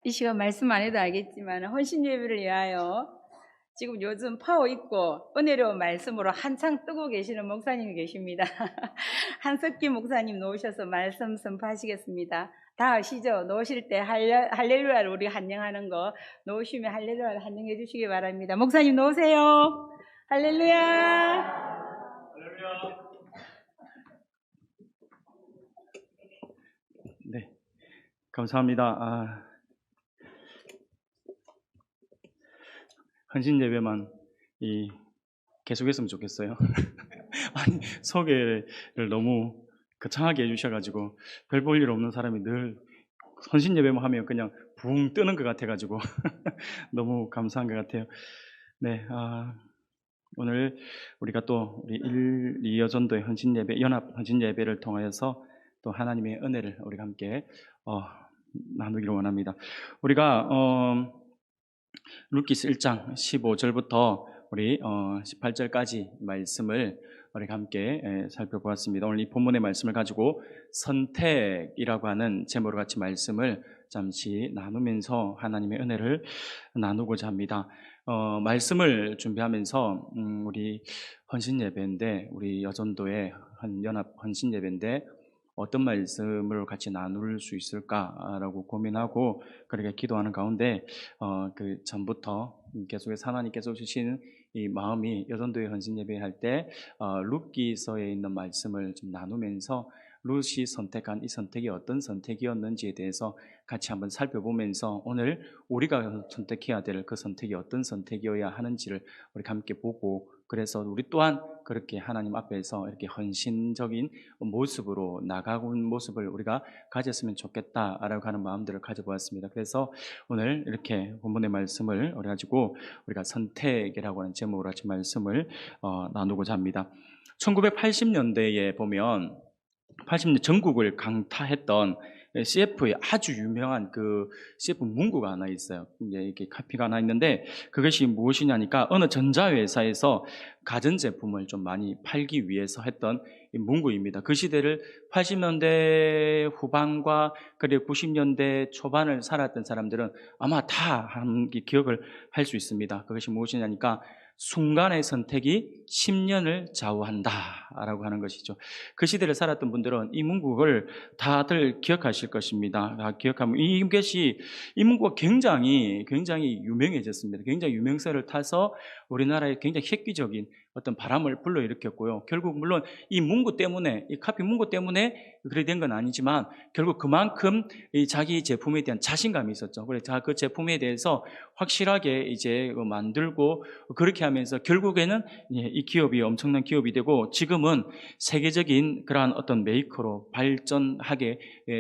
이 시간 말씀 안 해도 알겠지만 헌신 예배를 위하여 지금 요즘 파워 있고 은혜로운 말씀으로 한창 뜨고 계시는 목사님이 계십니다. 한석기 목사님 놓으셔서 말씀 선포하시겠습니다. 다 아시죠? 놓으실 때 할렐루야를 우리 한영하는 거 놓으시면 할렐루야를 한영해 주시기 바랍니다. 목사님 놓으세요. 할렐루야. 네, 감사합니다. 헌신 예배만 계속했으면 좋겠어요. 아니, 소개를 너무 거창하게 해주셔가지고 별 볼 일 없는 사람이 늘 헌신 예배만 하면 그냥 붕 뜨는 것 같아가지고 너무 감사한 것 같아요. 네, 오늘 우리가 또 우리 2여전도의 헌신 예배, 연합 헌신 예배를 통하여서 또 하나님의 은혜를 우리가 함께 나누기를 원합니다. 우리가 루키스 1장 15절부터 우리 18절까지 말씀을 우리가 함께 살펴보았습니다. 오늘 이 본문의 말씀을 가지고 선택이라고 하는 제목으로 같이 말씀을 잠시 나누면서 하나님의 은혜를 나누고자 합니다. 말씀을 준비하면서 우리 헌신 예배인데, 우리 여전도의 연합 헌신 예배인데 어떤 말씀을 같이 나눌 수 있을까라고 고민하고 그렇게 기도하는 가운데 그 전부터 계속해서 하나님께서 주신 이 마음이 여전도의 헌신 예배할 때 룻기서에 있는 말씀을 좀 나누면서 룻이 선택한 이 선택이 어떤 선택이었는지에 대해서 같이 한번 살펴보면서 오늘 우리가 선택해야 될 그 선택이 어떤 선택이어야 하는지를 우리가 함께 보고, 그래서 우리 또한 그렇게 하나님 앞에서 이렇게 헌신적인 모습으로 나가는 모습을 우리가 가졌으면 좋겠다라고 하는 마음들을 가져보았습니다. 그래서 오늘 이렇게 본문의 말씀을 우리 가지고 우리가 선택이라고 하는 제목으로 같이 말씀을 나누고자 합니다. 1980년대에 보면 80년 전국을 강타했던 CF의 아주 유명한 그 CF 문구가 하나 있어요. 이제 이렇게 카피가 하나 있는데 그것이 무엇이냐니까 어느 전자회사에서 가전제품을 좀 많이 팔기 위해서 했던 이 문구입니다. 그 시대를 80년대 후반과 그리고 90년대 초반을 살았던 사람들은 아마 다 기억을 할 수 있습니다. 그것이 무엇이냐니까 순간의 선택이 10년을 좌우한다라고 하는 것이죠. 그 시대를 살았던 분들은 이 문구를 다들 기억하실 것입니다. 다 기억하면 이 문구가 굉장히 유명해졌습니다. 굉장히 유명세를 타서 우리나라에 굉장히 획기적인 어떤 바람을 불러일으켰고요. 결국 물론 이 문구 때문에, 이 카피 문구 때문에 그렇게 된 건 아니지만 결국 그만큼 이 자기 제품에 대한 자신감이 있었죠. 그래서 그 제품에 대해서 확실하게 이제 만들고 그렇게 하면서 결국에는 이 기업이 엄청난 기업이 되고 지금은 세계적인 그러한 어떤 메이커로 발전하게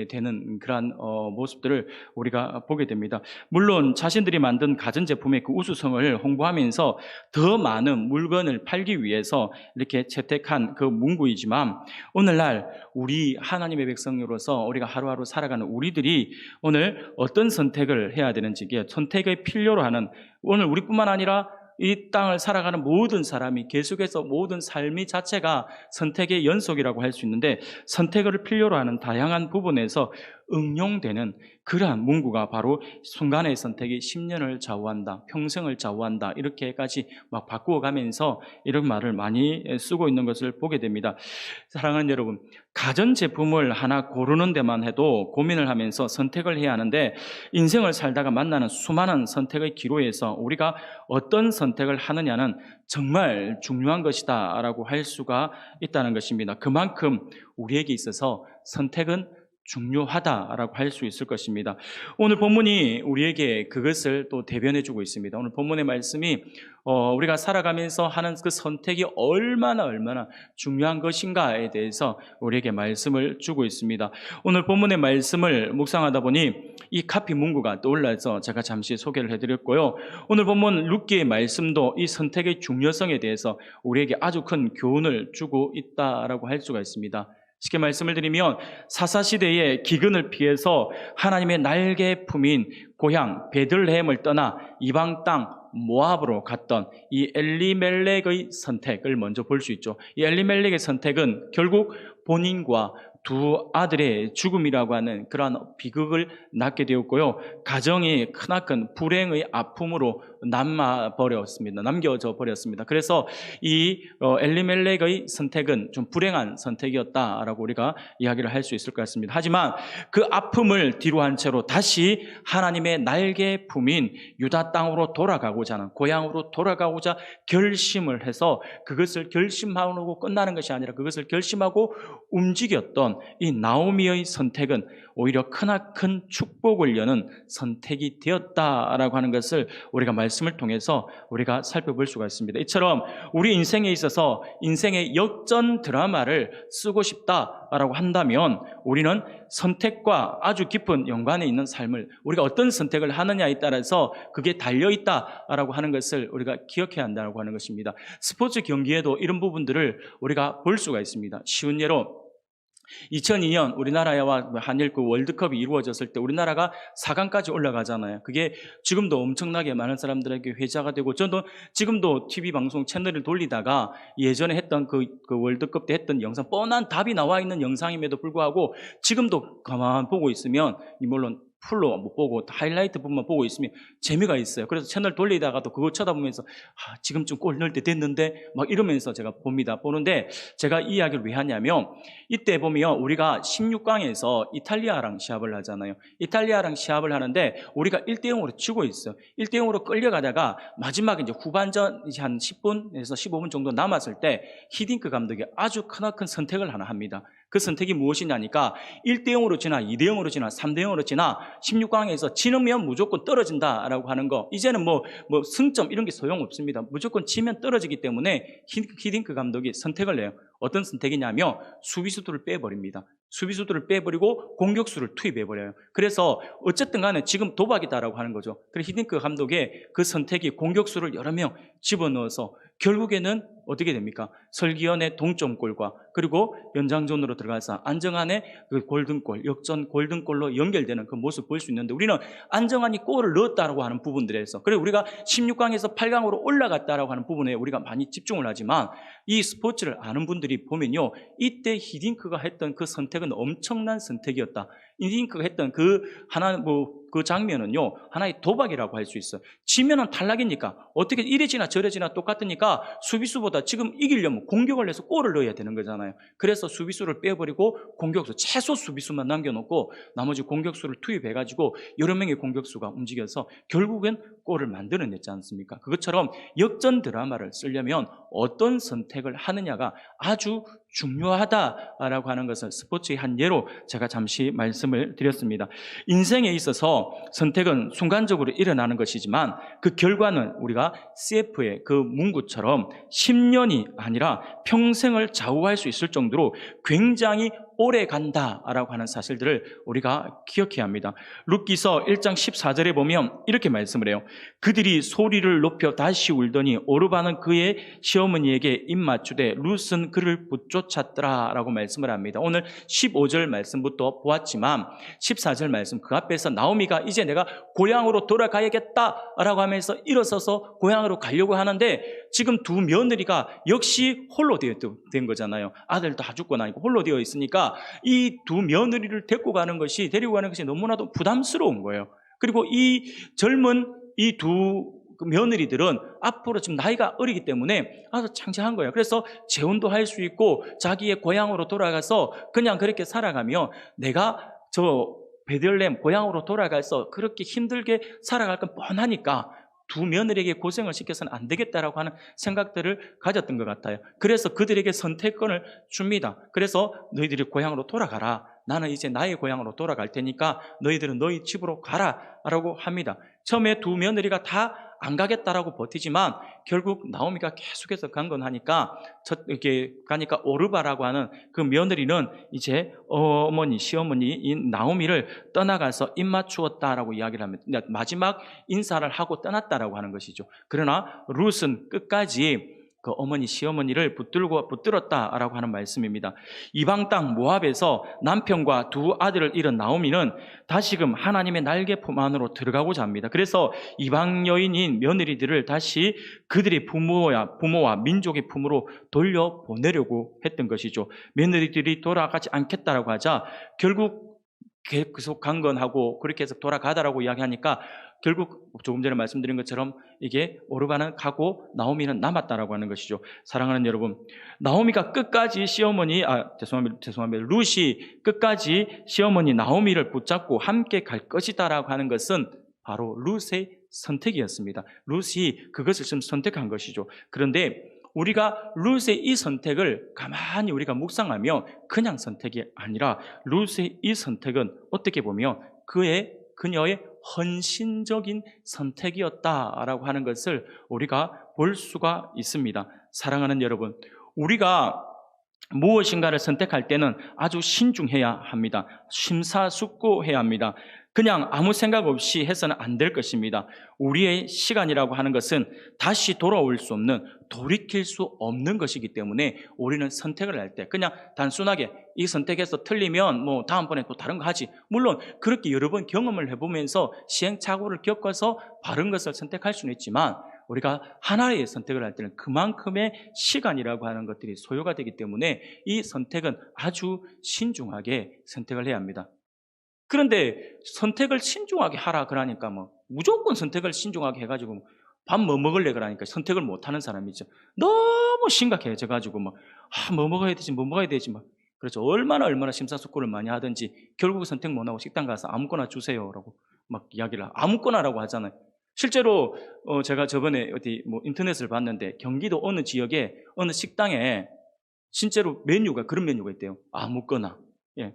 되는 그러한 모습들을 우리가 보게 됩니다. 물론 자신들이 만든 가전제품의 그 우수성을 홍보하면서 더 많은 물건을 팔기 위해서 이렇게 채택한 그 문구이지만 오늘날 우리 하나님의 백성으로서 우리가 하루하루 살아가는 우리들이 오늘 어떤 선택을 해야 되는지, 선택을 필요로 하는, 오늘 우리뿐만 아니라 이 땅을 살아가는 모든 사람이 계속해서 모든 삶이 자체가 선택의 연속이라고 할 수 있는데 선택을 필요로 하는 다양한 부분에서 응용되는 그러한 문구가 바로 순간의 선택이 10년을 좌우한다, 평생을 좌우한다, 이렇게까지 막 바꾸어가면서 이런 말을 많이 쓰고 있는 것을 보게 됩니다. 사랑하는 여러분, 가전제품을 하나 고르는 데만 해도 고민을 하면서 선택을 해야 하는데 인생을 살다가 만나는 수많은 선택의 기로에서 우리가 어떤 선택을 하느냐는 정말 중요한 것이다 라고 할 수가 있다는 것입니다. 그만큼 우리에게 있어서 선택은 중요하다라고 할 수 있을 것입니다. 오늘 본문이 우리에게 그것을 또 대변해주고 있습니다. 오늘 본문의 말씀이 우리가 살아가면서 하는 그 선택이 얼마나 중요한 것인가에 대해서 우리에게 말씀을 주고 있습니다. 오늘 본문의 말씀을 묵상하다 보니 이 카피 문구가 떠올라서 제가 잠시 소개를 해드렸고요. 오늘 본문 룻기의 말씀도 이 선택의 중요성에 대해서 우리에게 아주 큰 교훈을 주고 있다라고 할 수가 있습니다. 쉽게 말씀을 드리면 사사시대의 기근을 피해서 하나님의 날개 품인 고향 베들레헴을 떠나 이방 땅 모압으로 갔던 이 엘리멜렉의 선택을 먼저 볼 수 있죠. 이 엘리멜렉의 선택은 결국 본인과 두 아들의 죽음이라고 하는 그러한 비극을 낳게 되었고요. 가정이 크나큰 불행의 아픔으로 남겨져 버렸습니다. 그래서 이 엘리멜렉의 선택은 좀 불행한 선택이었다라고 우리가 이야기를 할 수 있을 것 같습니다. 하지만 그 아픔을 뒤로 한 채로 다시 하나님의 날개 품인 유다 땅으로 돌아가고자 하는, 고향으로 돌아가고자 결심을 해서 그것을 결심하고 끝나는 것이 아니라 그것을 결심하고 움직였던 이 나오미의 선택은 오히려 크나큰 축복을 여는 선택이 되었다라고 하는 것을 우리가 말씀을 통해서 우리가 살펴볼 수가 있습니다. 이처럼 우리 인생에 있어서 인생의 역전 드라마를 쓰고 싶다라고 한다면 우리는 선택과 아주 깊은 연관에 있는 삶을, 우리가 어떤 선택을 하느냐에 따라서 그게 달려있다라고 하는 것을 우리가 기억해야 한다고 하는 것입니다. 스포츠 경기에도 이런 부분들을 우리가 볼 수가 있습니다. 쉬운 예로 2002년 우리나라와 한일 그 월드컵이 이루어졌을 때 우리나라가 4강까지 올라가잖아요. 그게 지금도 엄청나게 많은 사람들에게 회자가 되고, 저도 지금도 TV 방송 채널을 돌리다가 예전에 했던 그 월드컵 때 했던 영상, 뻔한 답이 나와 있는 영상임에도 불구하고 지금도 가만 보고 있으면, 물론 풀로 못 보고 하이라이트 부분만 보고 있으면 재미가 있어요. 그래서 채널 돌리다가도 그거 쳐다보면서 지금쯤 골 넣을 때 됐는데 막 이러면서 제가 보는데, 제가 이 이야기를 왜 하냐면, 이때 보면 우리가 16강에서 이탈리아랑 시합을 하잖아요. 이탈리아랑 시합을 하는데 우리가 1대0으로 치고 있어요. 1대0으로 끌려가다가 마지막에 이제 후반전 한 10분에서 15분 정도 남았을 때 히딩크 감독이 아주 크나큰 선택을 하나 합니다. 그 선택이 무엇이냐니까 1대0으로 지나 2대0으로 지나 3대0으로 지나 16강에서 지면 무조건 떨어진다라고 하는 거, 이제는 뭐 승점 이런 게 소용없습니다. 무조건 지면 떨어지기 때문에 히딩크 감독이 선택을 해요. 어떤 선택이냐면 수비수들을 빼버립니다. 수비수들을 빼버리고 공격수를 투입해버려요. 그래서 어쨌든 간에 지금 도박이다라고 하는 거죠. 그래서 히딩크 감독의 그 선택이 공격수를 여러 명 집어넣어서 결국에는 어떻게 됩니까? 설기현의 동점골과 그리고 연장전으로 들어가서 안정환의 그 골든골, 역전 골든골로 연결되는 그 모습 볼 수 있는데, 우리는 안정환이 골을 넣었다라고 하는 부분들에서, 그리고 우리가 16강에서 8강으로 올라갔다라고 하는 부분에 우리가 많이 집중을 하지만, 이 스포츠를 아는 분들이 보면요, 이때 히딩크가 했던 그 선택은 엄청난 선택이었다. 히딩크가 했던 그 그 장면은요, 하나의 도박이라고 할 수 있어요. 지면은 탈락이니까 어떻게 이래지나 저래지나 똑같으니까 수비수보다 지금 이기려면 공격을 해서 골을 넣어야 되는 거잖아요. 그래서 수비수를 빼버리고 공격수, 최소 수비수만 남겨놓고 나머지 공격수를 투입해가지고 여러 명의 공격수가 움직여서 결국엔 골을 만들어냈지 않습니까? 그것처럼 역전 드라마를 쓰려면 어떤 선택을 하느냐가 아주 중요하다라고 하는 것을 스포츠의 한 예로 제가 잠시 말씀을 드렸습니다. 인생에 있어서 선택은 순간적으로 일어나는 것이지만 그 결과는 우리가 CF의 그 문구처럼 10년이 아니라 평생을 좌우할 수 있을 정도로 굉장히 오래 간다라고 하는 사실들을 우리가 기억해야 합니다. 룻기서 1장 14절에 보면 이렇게 말씀을 해요. 그들이 소리를 높여 다시 울더니 오르바는 그의 시어머니에게 입맞추되 룻은 그를 붙쫓았더라 라고 말씀을 합니다. 오늘 15절 말씀부터 보았지만 14절 말씀 그 앞에서 나오미가 이제 내가 고향으로 돌아가야겠다라고 하면서 일어서서 고향으로 가려고 하는데, 지금 두 며느리가 역시 홀로 된 거잖아요. 아들 다 죽고 나니까 홀로 되어 있으니까 이 두 며느리를 데리고 가는 것이 너무나도 부담스러운 거예요. 그리고 이 젊은 이 두 며느리들은 앞으로 지금 나이가 어리기 때문에 아주 창창한 거예요. 그래서 재혼도 할 수 있고 자기의 고향으로 돌아가서 그냥 그렇게 살아가며 내가 저 베들레헴 고향으로 돌아가서 그렇게 힘들게 살아갈 건 뻔하니까 두 며느리에게 고생을 시켜서는 안 되겠다라고 하는 생각들을 가졌던 것 같아요. 그래서 그들에게 선택권을 줍니다. 그래서 너희들이 고향으로 돌아가라. 나는 이제 나의 고향으로 돌아갈 테니까 너희들은 너희 집으로 가라라고 합니다. 처음에 두 며느리가 다 안 가겠다라고 버티지만 결국 나오미가 계속해서 강건하니까 이렇게 가니까 오르바라고 하는 그 며느리는 이제 시어머니인 나오미를 떠나가서 입맞추었다라고 이야기를 합니다. 마지막 인사를 하고 떠났다라고 하는 것이죠. 그러나 룻은 끝까지 그 어머니 시어머니를 붙들었다라고 하는 말씀입니다. 이방 땅 모압에서 남편과 두 아들을 잃은 나오미는 다시금 하나님의 날개품 안으로 들어가고자 합니다. 그래서 이방 여인인 며느리들을 다시 그들의 부모와 민족의 품으로 돌려보내려고 했던 것이죠. 며느리들이 돌아가지 않겠다라고 하자 결국 계속 강건하고 그렇게 해서 돌아가다라고 이야기하니까 결국 조금 전에 말씀드린 것처럼 이게 오르바는 가고 나오미는 남았다라고 하는 것이죠. 사랑하는 여러분, 나오미가 끝까지 죄송합니다. 룻이 끝까지 시어머니 나오미를 붙잡고 함께 갈 것이다라고 하는 것은 바로 룻의 선택이었습니다. 룻이 그것을 좀 선택한 것이죠. 그런데 우리가 룻의 이 선택을 가만히 우리가 묵상하며 그냥 선택이 아니라 룻의 이 선택은 어떻게 보면 그녀의 헌신적인 선택이었다라고 하는 것을 우리가 볼 수가 있습니다. 사랑하는 여러분, 우리가 무엇인가를 선택할 때는 아주 신중해야 합니다. 심사숙고해야 합니다. 그냥 아무 생각 없이 해서는 안 될 것입니다. 우리의 시간이라고 하는 것은 다시 돌아올 수 없는, 돌이킬 수 없는 것이기 때문에 우리는 선택을 할 때 그냥 단순하게 이 선택에서 틀리면 뭐 다음번에 또 다른 거 하지. 물론 그렇게 여러 번 경험을 해보면서 시행착오를 겪어서 바른 것을 선택할 수는 있지만 우리가 하나의 선택을 할 때는 그만큼의 시간이라고 하는 것들이 소요가 되기 때문에 이 선택은 아주 신중하게 선택을 해야 합니다. 그런데 선택을 신중하게 하라 그러니까 뭐 무조건 선택을 신중하게 해가지고 밥 뭐 먹을래 그러니까 선택을 못하는 사람이죠. 너무 심각해져가지고 뭐 먹어야 되지 막 그렇죠. 얼마나 심사숙고를 많이 하든지 결국 선택 못하고 식당 가서 아무거나 주세요라고 막 이야기를 아무거나라고 하잖아요. 실제로 제가 저번에 어디 뭐 인터넷을 봤는데 경기도 어느 지역에 어느 식당에 실제로 그런 메뉴가 있대요. 아무거나. 예.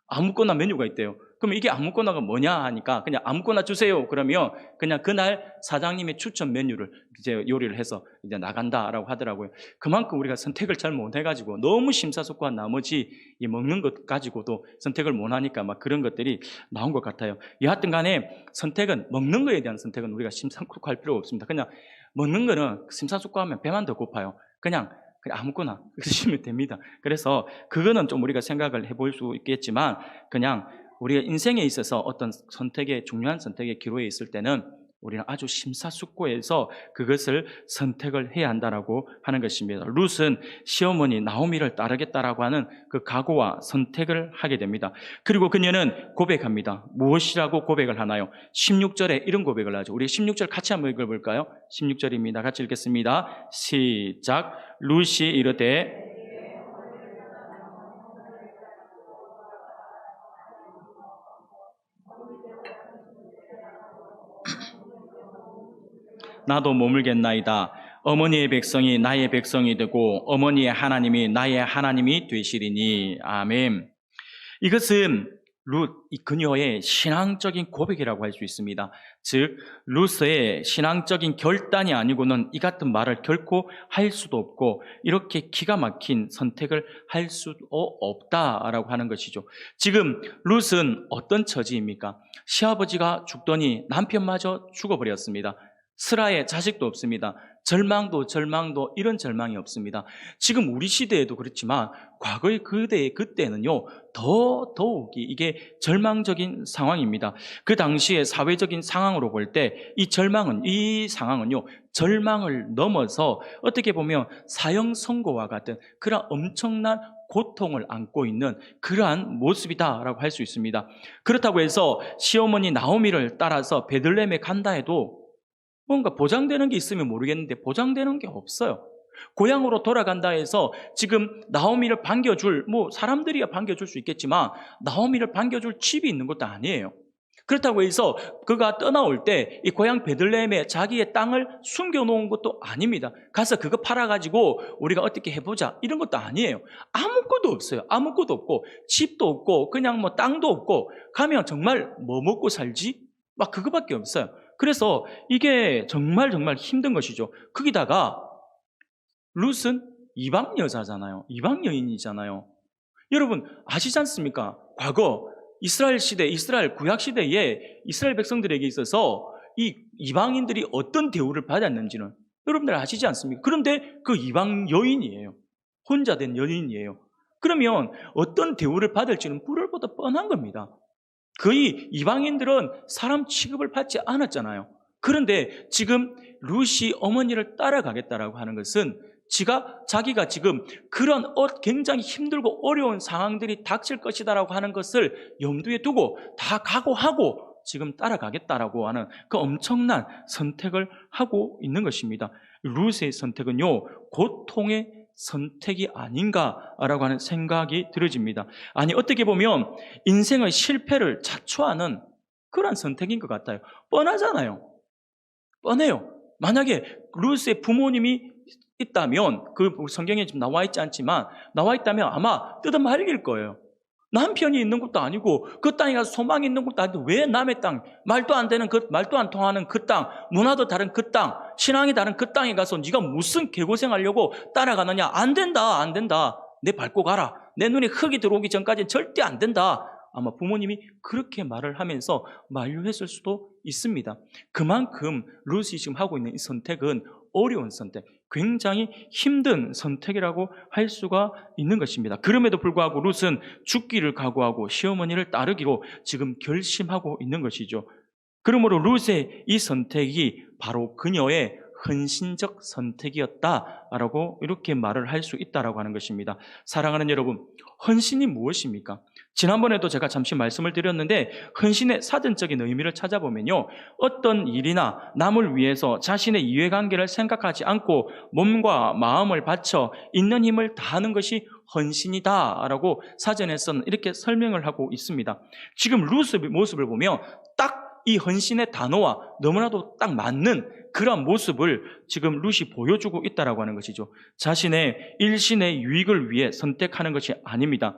아무거나 메뉴가 있대요. 그럼 이게 아무거나가 뭐냐 하니까 그냥 아무거나 주세요. 그러면 그냥 그날 사장님의 추천 메뉴를 이제 요리를 해서 이제 나간다라고 하더라고요. 그만큼 우리가 선택을 잘 못해가지고 너무 심사숙고한 나머지 이 먹는 것 가지고도 선택을 못하니까 막 그런 것들이 나온 것 같아요. 여하튼 간에 먹는 거에 대한 선택은 우리가 심사숙고할 필요가 없습니다. 그냥 먹는 거는 심사숙고하면 배만 더 고파요. 그냥 아무거나 그러시면 됩니다. 그래서 그거는 좀 우리가 생각을 해볼 수 있겠지만 그냥 우리가 인생에 있어서 어떤 중요한 선택의 기로에 있을 때는 우리는 아주 심사숙고해서 그것을 선택을 해야 한다라고 하는 것입니다. 룻은 시어머니 나오미를 따르겠다라고 하는 그 각오와 선택을 하게 됩니다. 그리고 그녀는 고백합니다. 무엇이라고 고백을 하나요? 16절에 이런 고백을 하죠. 우리 16절 같이 한번 읽어볼까요? 16절입니다. 같이 읽겠습니다. 시작. 룻이 이르되 나도 머물겠나이다. 어머니의 백성이 나의 백성이 되고 어머니의 하나님이 나의 하나님이 되시리니. 아멘. 이것은 그녀의 신앙적인 고백이라고 할 수 있습니다. 즉 룻의 신앙적인 결단이 아니고는 이 같은 말을 결코 할 수도 없고 이렇게 기가 막힌 선택을 할 수도 없다라고 하는 것이죠. 지금 룻은 어떤 처지입니까? 시아버지가 죽더니 남편마저 죽어버렸습니다. 스라의 자식도 없습니다. 절망도 이런 절망이 없습니다. 지금 우리 시대에도 그렇지만 과거의 그때는요 더욱이 이게 절망적인 상황입니다. 그 당시의 사회적인 상황으로 볼 때 이 상황은요 절망을 넘어서 어떻게 보면 사형 선고와 같은 그런 엄청난 고통을 안고 있는 그러한 모습이다라고 할 수 있습니다. 그렇다고 해서 시어머니 나오미를 따라서 베들레헴에 간다 해도 뭔가 보장되는 게 있으면 모르겠는데 보장되는 게 없어요. 고향으로 돌아간다 해서 지금 나오미를 반겨줄 사람들이야 반겨줄 수 있겠지만 나오미를 반겨줄 집이 있는 것도 아니에요. 그렇다고 해서 그가 떠나올 때 이 고향 베들레헴에 자기의 땅을 숨겨놓은 것도 아닙니다. 가서 그거 팔아가지고 우리가 어떻게 해보자 이런 것도 아니에요. 아무것도 없어요. 아무것도 없고 집도 없고 그냥 땅도 없고 가면 정말 뭐 먹고 살지? 막 그거밖에 없어요. 그래서 이게 정말 힘든 것이죠. 거기다가 룻은 이방 여자잖아요. 이방 여인이잖아요. 여러분 아시지 않습니까? 과거 이스라엘 구약 시대에 이스라엘 백성들에게 있어서 이 이방인들이 어떤 대우를 받았는지는 여러분들 아시지 않습니까? 그런데 그 이방 여인이에요. 혼자 된 여인이에요. 그러면 어떤 대우를 받을지는 불을보다 뻔한 겁니다. 거의 이방인들은 사람 취급을 받지 않았잖아요. 그런데 지금 룻이 어머니를 따라가겠다라고 하는 것은 자기가 지금 그런 굉장히 힘들고 어려운 상황들이 닥칠 것이다라고 하는 것을 염두에 두고 다 각오하고 지금 따라가겠다라고 하는 그 엄청난 선택을 하고 있는 것입니다. 룻의 선택은요, 고통의 선택이 아닌가라고 하는 생각이 들어집니다. 아니, 어떻게 보면 인생의 실패를 자초하는 그런 선택인 것 같아요. 뻔하잖아요. 뻔해요. 만약에 룻의 부모님이 있다면, 그 성경에 지금 나와 있지 않지만 나와 있다면 아마 뜯어말릴 거예요. 남편이 있는 것도 아니고 그 땅에 가서 소망이 있는 것도 아니고 왜 남의 땅, 말도 안 되는 말도 안 통하는 그 땅, 문화도 다른 그 땅, 신앙이 다른 그 땅에 가서 네가 무슨 개고생하려고 따라가느냐. 안 된다, 안 된다. 내 밟고 가라. 내 눈에 흙이 들어오기 전까지는 절대 안 된다. 아마 부모님이 그렇게 말을 하면서 만류했을 수도 있습니다. 그만큼 룻이 지금 하고 있는 이 선택은 어려운 선택, 굉장히 힘든 선택이라고 할 수가 있는 것입니다. 그럼에도 불구하고 룻은 죽기를 각오하고 시어머니를 따르기로 지금 결심하고 있는 것이죠. 그러므로 룻의 이 선택이 바로 그녀의 헌신적 선택이었다라고 이렇게 말을 할 수 있다라고 하는 것입니다. 사랑하는 여러분, 헌신이 무엇입니까? 지난번에도 제가 잠시 말씀을 드렸는데 헌신의 사전적인 의미를 찾아보면요, 어떤 일이나 남을 위해서 자신의 이해관계를 생각하지 않고 몸과 마음을 바쳐 있는 힘을 다하는 것이 헌신이다라고 사전에서는 이렇게 설명을 하고 있습니다. 지금 룻의 모습을 보면 딱 이 헌신의 단어와 너무나도 딱 맞는 그런 모습을 지금 룻이 보여주고 있다라고 하는 것이죠. 자신의 일신의 유익을 위해 선택하는 것이 아닙니다.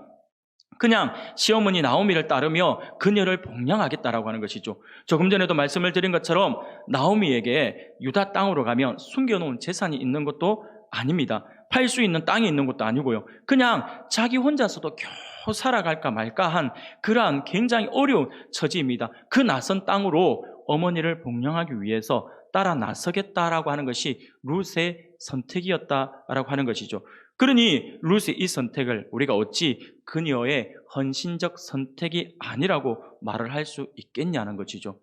그냥 시어머니 나오미를 따르며 그녀를 복양하겠다라고 하는 것이죠. 조금 전에도 말씀을 드린 것처럼 나오미에게 유다 땅으로 가면 숨겨놓은 재산이 있는 것도 아닙니다. 팔 수 있는 땅이 있는 것도 아니고요. 그냥 자기 혼자서도 겨우 살아갈까 말까 한 그러한 굉장히 어려운 처지입니다. 그 낯선 땅으로 어머니를 복양하기 위해서 따라 나서겠다라고 하는 것이 룻의 선택이었다라고 하는 것이죠. 그러니 룻의 이 선택을 우리가 어찌 그녀의 헌신적 선택이 아니라고 말을 할 수 있겠냐는 것이죠.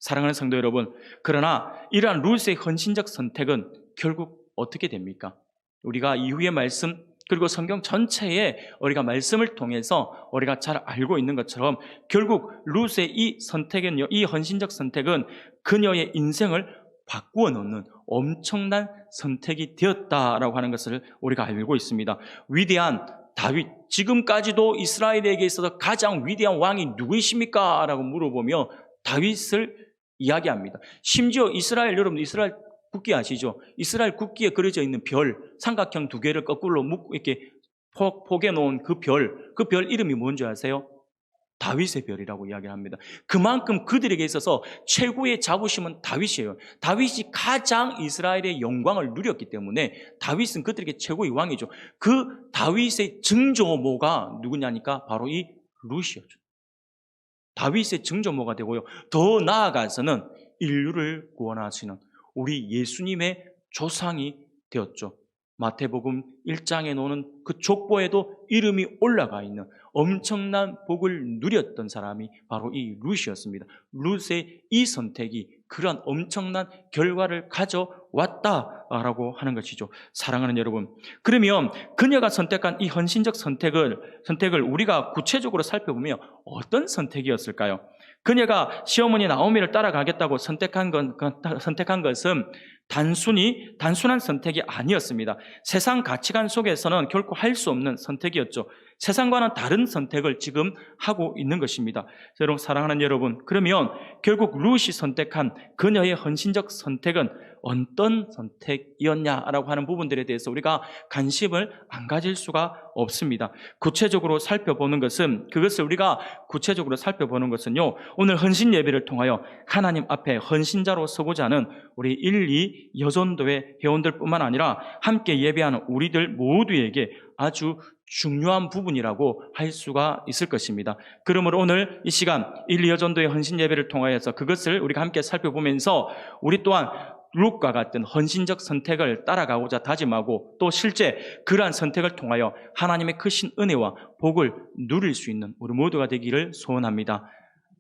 사랑하는 성도 여러분, 그러나 이러한 룻의 헌신적 선택은 결국 어떻게 됩니까? 우리가 이후의 말씀 그리고 성경 전체에 우리가 말씀을 통해서 우리가 잘 알고 있는 것처럼 결국 룻의 이 선택은요, 이 헌신적 선택은 그녀의 인생을 바꾸어 놓는 엄청난 선택이 되었다라고 하는 것을 우리가 알고 있습니다. 위대한 다윗, 지금까지도 이스라엘에게 있어서 가장 위대한 왕이 누구이십니까? 라고 물어보며 다윗을 이야기합니다. 심지어 이스라엘, 여러분 이스라엘 국기 아시죠? 이스라엘 국기에 그려져 있는 별, 삼각형 두 개를 거꾸로 이렇게 포개 놓은 그 별 이름이 뭔지 아세요? 다윗의 별이라고 이야기합니다. 그만큼 그들에게 있어서 최고의 자부심은 다윗이에요. 다윗이 가장 이스라엘의 영광을 누렸기 때문에 다윗은 그들에게 최고의 왕이죠. 그 다윗의 증조모가 누구냐니까 바로 이 룻이었죠. 다윗의 증조모가 되고요. 더 나아가서는 인류를 구원하시는 우리 예수님의 조상이 되었죠. 마태복음 1장에 놓는 그 족보에도 이름이 올라가 있는 엄청난 복을 누렸던 사람이 바로 이 룻이었습니다. 룻의 이 선택이 그런 엄청난 결과를 가져왔다라고 하는 것이죠. 사랑하는 여러분, 그러면 그녀가 선택한 이 헌신적 선택을 우리가 구체적으로 살펴보면 어떤 선택이었을까요? 그녀가 시어머니 나오미를 따라가겠다고 선택한 것은 단순한 선택이 아니었습니다. 세상 가치관 속에서는 결코 할 수 없는 선택이었죠. 세상과는 다른 선택을 지금 하고 있는 것입니다. 여러분, 사랑하는 여러분, 그러면 결국 룻이 선택한 그녀의 헌신적 선택은 어떤 선택이었냐라고 하는 부분들에 대해서 우리가 관심을 안 가질 수가 없습니다. 그것을 우리가 구체적으로 살펴보는 것은요, 오늘 헌신 예배를 통하여 하나님 앞에 헌신자로 서고자 하는 우리 1, 2 여전도회 회원들뿐만 아니라 함께 예배하는 우리들 모두에게 아주 중요한 부분이라고 할 수가 있을 것입니다. 그러므로 오늘 이 시간 1, 2 여전도의 헌신 예배를 통하여서 그것을 우리가 함께 살펴보면서 우리 또한 룻과 같은 헌신적 선택을 따라가고자 다짐하고 또 실제 그러한 선택을 통하여 하나님의 크신 은혜와 복을 누릴 수 있는 우리 모두가 되기를 소원합니다.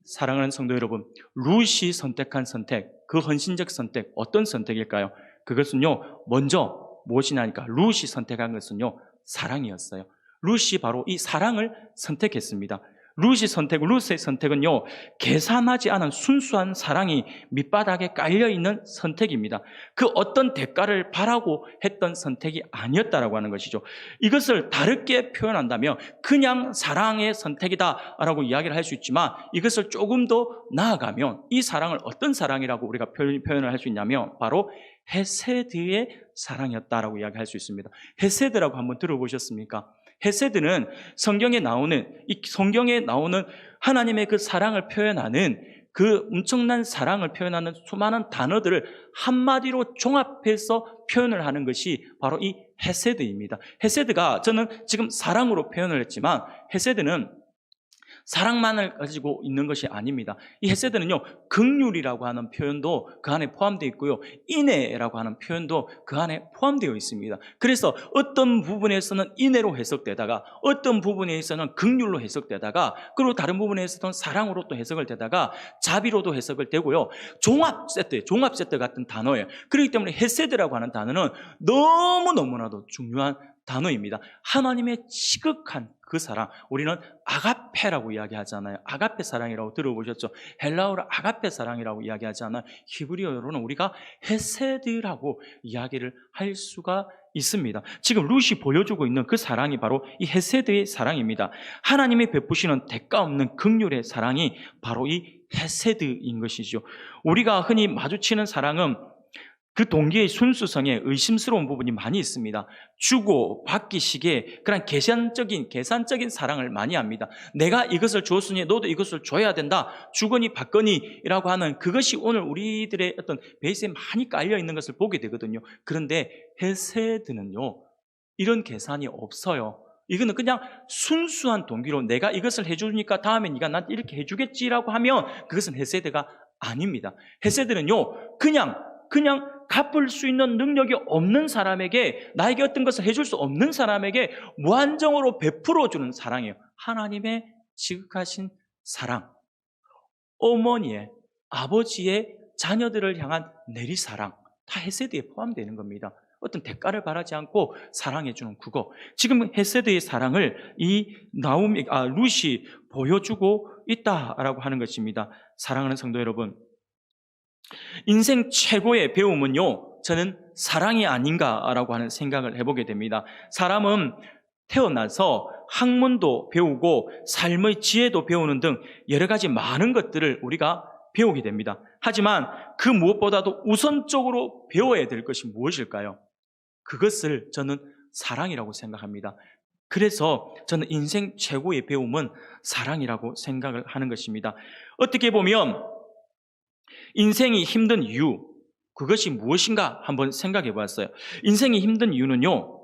사랑하는 성도 여러분, 룻이 선택한 선택, 그 헌신적 선택, 어떤 선택일까요? 그것은요, 먼저 무엇이냐니까 룻이 선택한 것은요, 사랑이었어요. 룻이 바로 이 사랑을 선택했습니다. 룻의 선택은요, 계산하지 않은 순수한 사랑이 밑바닥에 깔려있는 선택입니다. 그 어떤 대가를 바라고 했던 선택이 아니었다라고 하는 것이죠. 이것을 다르게 표현한다면 그냥 사랑의 선택이다라고 이야기를 할 수 있지만 이것을 조금 더 나아가면 이 사랑을 어떤 사랑이라고 우리가 표현을 할 수 있냐면 바로 헤세드의 사랑이었다라고 이야기할 수 있습니다. 헤세드라고 한번 들어보셨습니까? 헤세드는 성경에 나오는 하나님의 그 사랑을 표현하는 그 엄청난 사랑을 표현하는 수많은 단어들을 한마디로 종합해서 표현을 하는 것이 바로 이 헤세드입니다. 헤세드가 저는 지금 사랑으로 표현을 했지만 헤세드는 사랑만을 가지고 있는 것이 아닙니다. 이 헤세드는요, 긍휼이라고 하는 표현도 그 안에 포함되어 있고요, 인애라고 하는 표현도 그 안에 포함되어 있습니다. 그래서 어떤 부분에서는 인애로 해석되다가 어떤 부분에서는 긍휼로 해석되다가 그리고 다른 부분에서는 사랑으로 또 해석을 되다가 자비로도 해석을 되고요, 종합 세트 같은 단어예요. 그렇기 때문에 헤세드라고 하는 단어는 너무너무나도 중요한 단어입니다. 하나님의 지극한 그 사랑, 우리는 아가페라고 이야기하잖아요. 아가페 사랑이라고 들어보셨죠? 헬라어로 아가페 사랑이라고 이야기하잖아요. 히브리어로는 우리가 헤세드라고 이야기를 할 수가 있습니다. 지금 룻이 보여주고 있는 그 사랑이 바로 이 헤세드의 사랑입니다. 하나님이 베푸시는 대가 없는 긍휼의 사랑이 바로 이 헤세드인 것이죠. 우리가 흔히 마주치는 사랑은 그 동기의 순수성에 의심스러운 부분이 많이 있습니다. 주고 받기식의 그런 계산적인 사랑을 많이 합니다. 내가 이것을 주었으니 너도 이것을 줘야 된다. 주거니 받거니라고 하는 그것이 오늘 우리들의 어떤 베이스에 많이 깔려 있는 것을 보게 되거든요. 그런데 헤세드는요, 이런 계산이 없어요. 이거는 그냥 순수한 동기로 내가 이것을 해주니까 다음에 네가 나한테 이렇게 해주겠지라고 하면 그것은 헤세드가 아닙니다. 헤세드는요, 그냥 갚을 수 있는 능력이 없는 사람에게, 나에게 어떤 것을 해줄 수 없는 사람에게 무한정으로 베풀어주는 사랑이에요. 하나님의 지극하신 사랑, 어머니의, 아버지의 자녀들을 향한 내리사랑, 다 헤세드에 포함되는 겁니다. 어떤 대가를 바라지 않고 사랑해주는 그거. 지금 헤세드의 사랑을 이 룻이 보여주고 있다라고 하는 것입니다. 사랑하는 성도 여러분, 인생 최고의 배움은요, 저는 사랑이 아닌가라고 하는 생각을 해보게 됩니다. 사람은 태어나서 학문도 배우고 삶의 지혜도 배우는 등 여러 가지 많은 것들을 우리가 배우게 됩니다. 하지만 그 무엇보다도 우선적으로 배워야 될 것이 무엇일까요? 그것을 저는 사랑이라고 생각합니다. 그래서 저는 인생 최고의 배움은 사랑이라고 생각을 하는 것입니다. 어떻게 보면 인생이 힘든 이유, 그것이 무엇인가 한번 생각해 보았어요. 인생이 힘든 이유는요,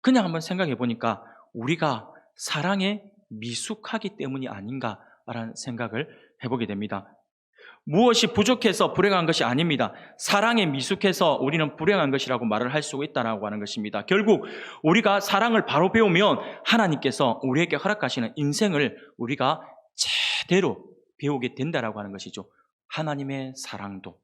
그냥 한번 생각해 보니까 우리가 사랑에 미숙하기 때문이 아닌가라는 생각을 해보게 됩니다. 무엇이 부족해서 불행한 것이 아닙니다. 사랑에 미숙해서 우리는 불행한 것이라고 말을 할 수 있다고 하는 것입니다. 결국 우리가 사랑을 바로 배우면 하나님께서 우리에게 허락하시는 인생을 우리가 제대로 배우게 된다라고 하는 것이죠. 하나님의 사랑도,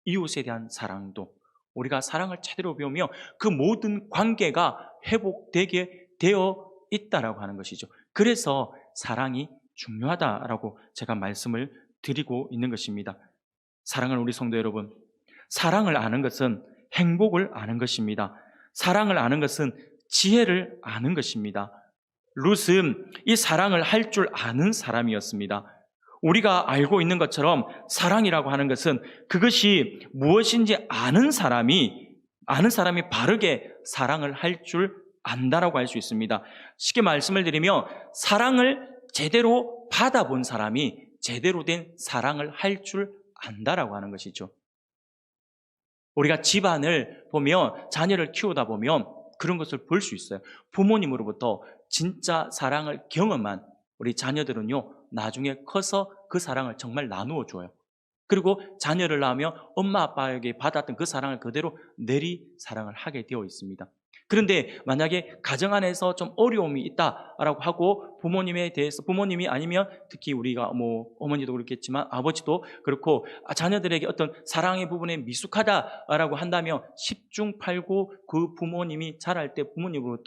이웃에 대한 사랑도, 우리가 사랑을 제대로 배우며 그 모든 관계가 회복되게 되어 있다라고 하는 것이죠. 그래서 사랑이 중요하다라고 제가 말씀을 드리고 있는 것입니다. 사랑하는 우리 성도 여러분, 사랑을 아는 것은 행복을 아는 것입니다. 사랑을 아는 것은 지혜를 아는 것입니다. 룻은 이 사랑을 할 줄 아는 사람이었습니다. 우리가 알고 있는 것처럼 사랑이라고 하는 것은 그것이 무엇인지 아는 사람이 바르게 사랑을 할 줄 안다라고 할 수 있습니다. 쉽게 말씀을 드리면 사랑을 제대로 받아본 사람이 제대로 된 사랑을 할 줄 안다라고 하는 것이죠. 우리가 집안을 보면, 자녀를 키우다 보면 그런 것을 볼 수 있어요. 부모님으로부터 진짜 사랑을 경험한 우리 자녀들은요, 나중에 커서 그 사랑을 정말 나누어 줘요. 그리고 자녀를 낳으며 엄마 아빠에게 받았던 그 사랑을 그대로 내리 사랑을 하게 되어 있습니다. 그런데 만약에 가정 안에서 좀 어려움이 있다라고 하고 부모님에 대해서, 부모님이 아니면 특히 우리가 뭐 어머니도 그렇겠지만 아버지도 그렇고 자녀들에게 어떤 사랑의 부분에 미숙하다라고 한다면 10중 8구 그 부모님이 자랄 때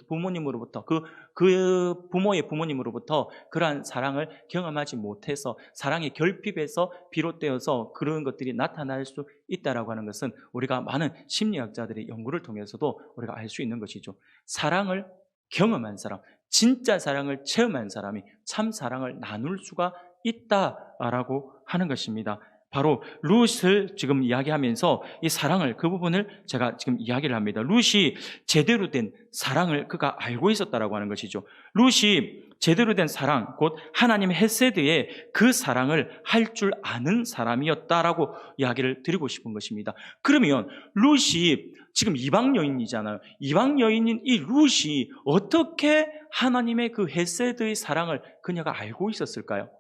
부모님으로부터 그 부모의 부모님으로부터 그러한 사랑을 경험하지 못해서 사랑의 결핍에서 비롯되어서 그런 것들이 나타날 수 있다라고 하는 것은 우리가 많은 심리학자들의 연구를 통해서도 우리가 알 수 있는 것이죠. 사랑을 경험한 사람, 진짜 사랑을 체험한 사람이 참 사랑을 나눌 수가 있다라고 하는 것입니다. 바로 룻을 지금 이야기하면서 이 사랑을, 그 부분을 제가 지금 이야기를 합니다. 룻이 제대로 된 사랑을 그가 알고 있었다라고 하는 것이죠. 룻이 제대로 된 사랑, 곧 하나님의 헤세드의 그 사랑을 할 줄 아는 사람이었다라고 이야기를 드리고 싶은 것입니다. 그러면 룻이 지금 이방 여인이잖아요. 이방 여인인 이 룻이 어떻게 하나님의 그 헤세드의 사랑을 그녀가 알고 있었을까요?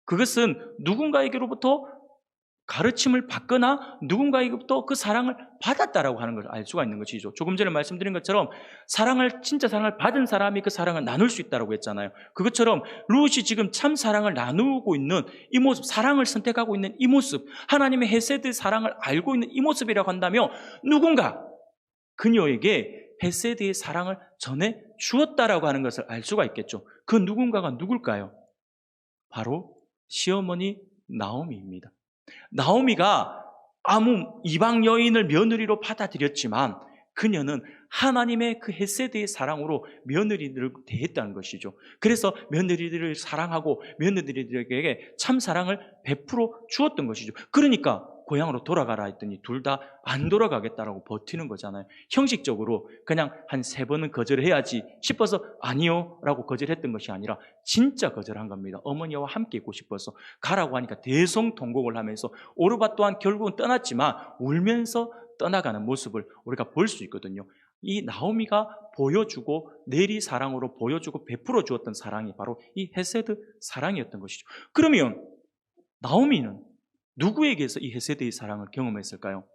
그것은 누군가에게로부터 가르침을 받거나 누군가에게부터 그 사랑을 받았다라고 하는 걸 알 수가 있는 것이죠. 조금 전에 말씀드린 것처럼 진짜 사랑을 받은 사람이 그 사랑을 나눌 수 있다고 했잖아요. 그것처럼 룻이 지금 참 사랑을 나누고 있는 이 모습, 사랑을 선택하고 있는 이 모습, 하나님의 헤세드 사랑을 알고 있는 이 모습이라고 한다면 누군가 그녀에게 헤세드의 사랑을 전해 주었다라고 하는 것을 알 수가 있겠죠. 그 누군가가 누굴까요? 바로 시어머니 나오미입니다. 나오미가 아무 이방 여인을 며느리로 받아들였지만 그녀는 하나님의 그 헤세드의 사랑으로 며느리들을 대했다는 것이죠. 그래서 며느리들을 사랑하고 며느리들에게 참 사랑을 베풀어 주었던 것이죠. 그러니까 고향으로 돌아가라 했더니 둘 다 안 돌아가겠다라고 버티는 거잖아요. 형식적으로 그냥 한 3번은 거절해야지 싶어서 아니요 라고 거절했던 것이 아니라 진짜 거절한 겁니다. 어머니와 함께 있고 싶어서 가라고 하니까 대성통곡을 하면서 오르바 또한 결국은 떠났지만 울면서 떠나가는 모습을 우리가 볼 수 있거든요. 이 나오미가 보여주고 내리 사랑으로 보여주고 베풀어 주었던 사랑이 바로 이 헤세드 사랑이었던 것이죠. 그러면 나오미는 누구에게서 이 헤세드의 사랑을 경험했을까요?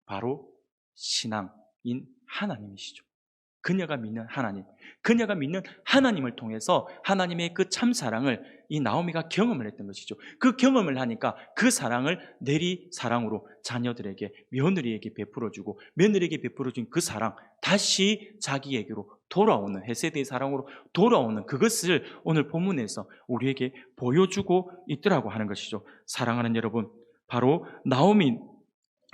바로 신앙인 하나님이시죠. 그녀가 믿는 하나님, 그녀가 믿는 하나님을 통해서 하나님의 그 참 사랑을 이 나오미가 경험을 했던 것이죠. 그 경험을 하니까 그 사랑을 내리 사랑으로 자녀들에게, 며느리에게 베풀어주고 며느리에게 베풀어준 그 사랑 다시 자기에게로 돌아오는, 헤세드의 사랑으로 돌아오는 그것을 오늘 본문에서 우리에게 보여주고 있더라고 하는 것이죠. 사랑하는 여러분, 바로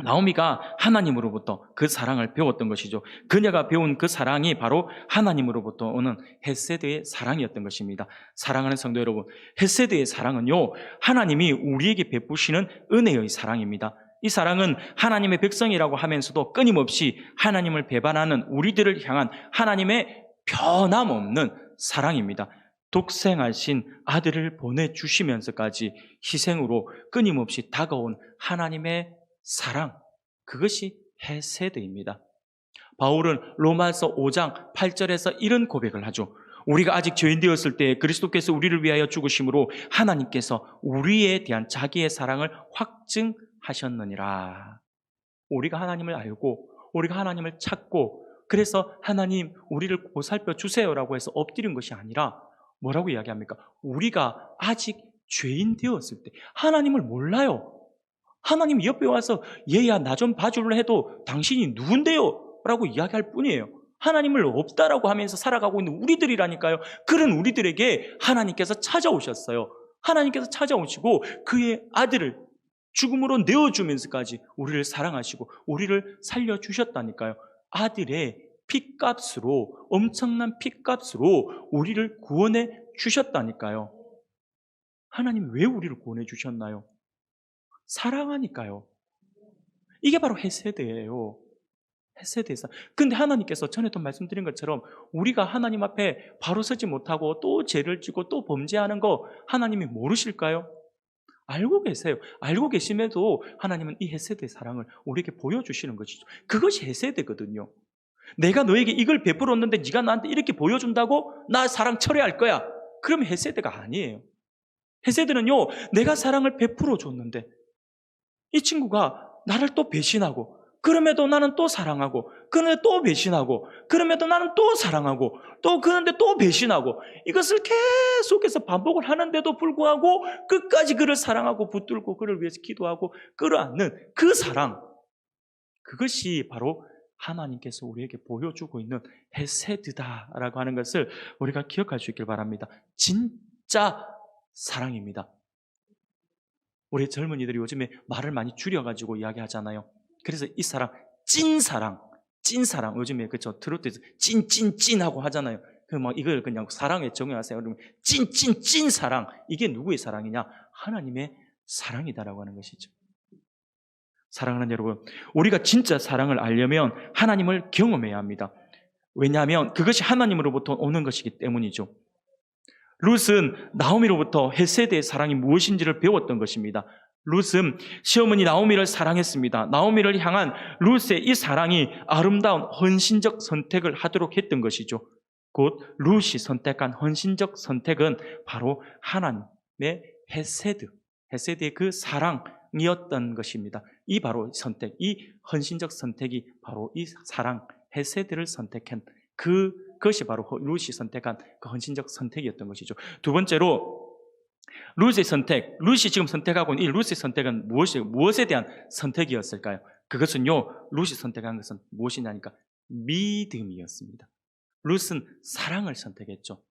나오미가 하나님으로부터 그 사랑을 배웠던 것이죠. 그녀가 배운 그 사랑이 바로 하나님으로부터 오는 헤세드의 사랑이었던 것입니다. 사랑하는 성도 여러분, 헤세드의 사랑은요, 하나님이 우리에게 베푸시는 은혜의 사랑입니다. 이 사랑은 하나님의 백성이라고 하면서도 끊임없이 하나님을 배반하는 우리들을 향한 하나님의 변함없는 사랑입니다. 독생하신 아들을 보내주시면서까지 희생으로 끊임없이 다가온 하나님의 사랑, 그것이 헤세드입니다. 바울은 로마서 5장 8절에서 이런 고백을 하죠. 우리가 아직 죄인 되었을 때 그리스도께서 우리를 위하여 죽으심으로 하나님께서 우리에 대한 자기의 사랑을 확증하셨느니라. 우리가 하나님을 알고 우리가 하나님을 찾고 그래서 하나님 우리를 보살펴 주세요라고 해서 엎드린 것이 아니라 뭐라고 이야기합니까? 우리가 아직 죄인 되었을 때 하나님을 몰라요. 하나님 옆에 와서 얘야 나 좀 봐줄래 해도 당신이 누군데요? 라고 이야기할 뿐이에요. 하나님을 없다라고 하면서 살아가고 있는 우리들이라니까요. 그런 우리들에게 하나님께서 찾아오셨어요. 하나님께서 찾아오시고 그의 아들을 죽음으로 내어주면서까지 우리를 사랑하시고 우리를 살려주셨다니까요. 아들의 핏값으로, 엄청난 핏값으로 우리를 구원해 주셨다니까요. 하나님 왜 우리를 구원해 주셨나요? 사랑하니까요. 이게 바로 헤세드예요. 헤세드에서. 근데 하나님께서 전에도 말씀드린 것처럼 우리가 하나님 앞에 바로 서지 못하고 또 죄를 지고 또 범죄하는 거 하나님이 모르실까요? 알고 계세요. 알고 계심에도 하나님은 이 헤세드의 사랑을 우리에게 보여주시는 것이죠. 그것이 헤세드거든요. 내가 너에게 이걸 베풀었는데 네가 나한테 이렇게 보여준다고 나 사랑 철회할 거야. 그러면 헤세드가 아니에요. 헤세드는요, 내가 사랑을 베풀어 줬는데 이 친구가 나를 또 배신하고, 그럼에도 나는 또 사랑하고, 그런데 또 배신하고, 그럼에도 나는 또 사랑하고, 또 그런데 또 배신하고, 이것을 계속해서 반복을 하는데도 불구하고 끝까지 그를 사랑하고 붙들고 그를 위해서 기도하고 끌어안는 그 사랑, 그것이 바로 하나님께서 우리에게 보여주고 있는 헤세드다라고 하는 것을 우리가 기억할 수 있길 바랍니다. 진짜 사랑입니다. 우리 젊은이들이 요즘에 말을 많이 줄여가지고 이야기하잖아요. 그래서 이 사랑, 찐 사랑, 요즘에 그쵸 트로트에서 찐하고 하잖아요. 이걸 그냥 사랑에 적용하세요. 그러면 찐 사랑, 이게 누구의 사랑이냐? 하나님의 사랑이다라고 하는 것이죠. 사랑하는 여러분, 우리가 진짜 사랑을 알려면 하나님을 경험해야 합니다. 왜냐하면 그것이 하나님으로부터 오는 것이기 때문이죠. 룻은 나오미로부터 헤세드의 사랑이 무엇인지를 배웠던 것입니다. 룻은 시어머니 나오미를 사랑했습니다. 나오미를 향한 룻의 이 사랑이 아름다운 헌신적 선택을 하도록 했던 것이죠. 곧 룻이 선택한 헌신적 선택은 바로 하나님의 헤세드의 그 사랑이었던 것입니다. 이 바로 선택, 이 헌신적 선택이 바로 이 사랑, 헤세드를 선택한 그것이 바로 룻이 선택한 그 헌신적 선택이었던 것이죠. 두 번째로 룻의 선택, 룻이 지금 선택하고 있는 이 룻의 선택은 무엇에 대한 선택이었을까요? 그것은요, 룻이 선택한 것은 무엇이냐니까 믿음이었습니다. 룻은 사랑을 선택했죠.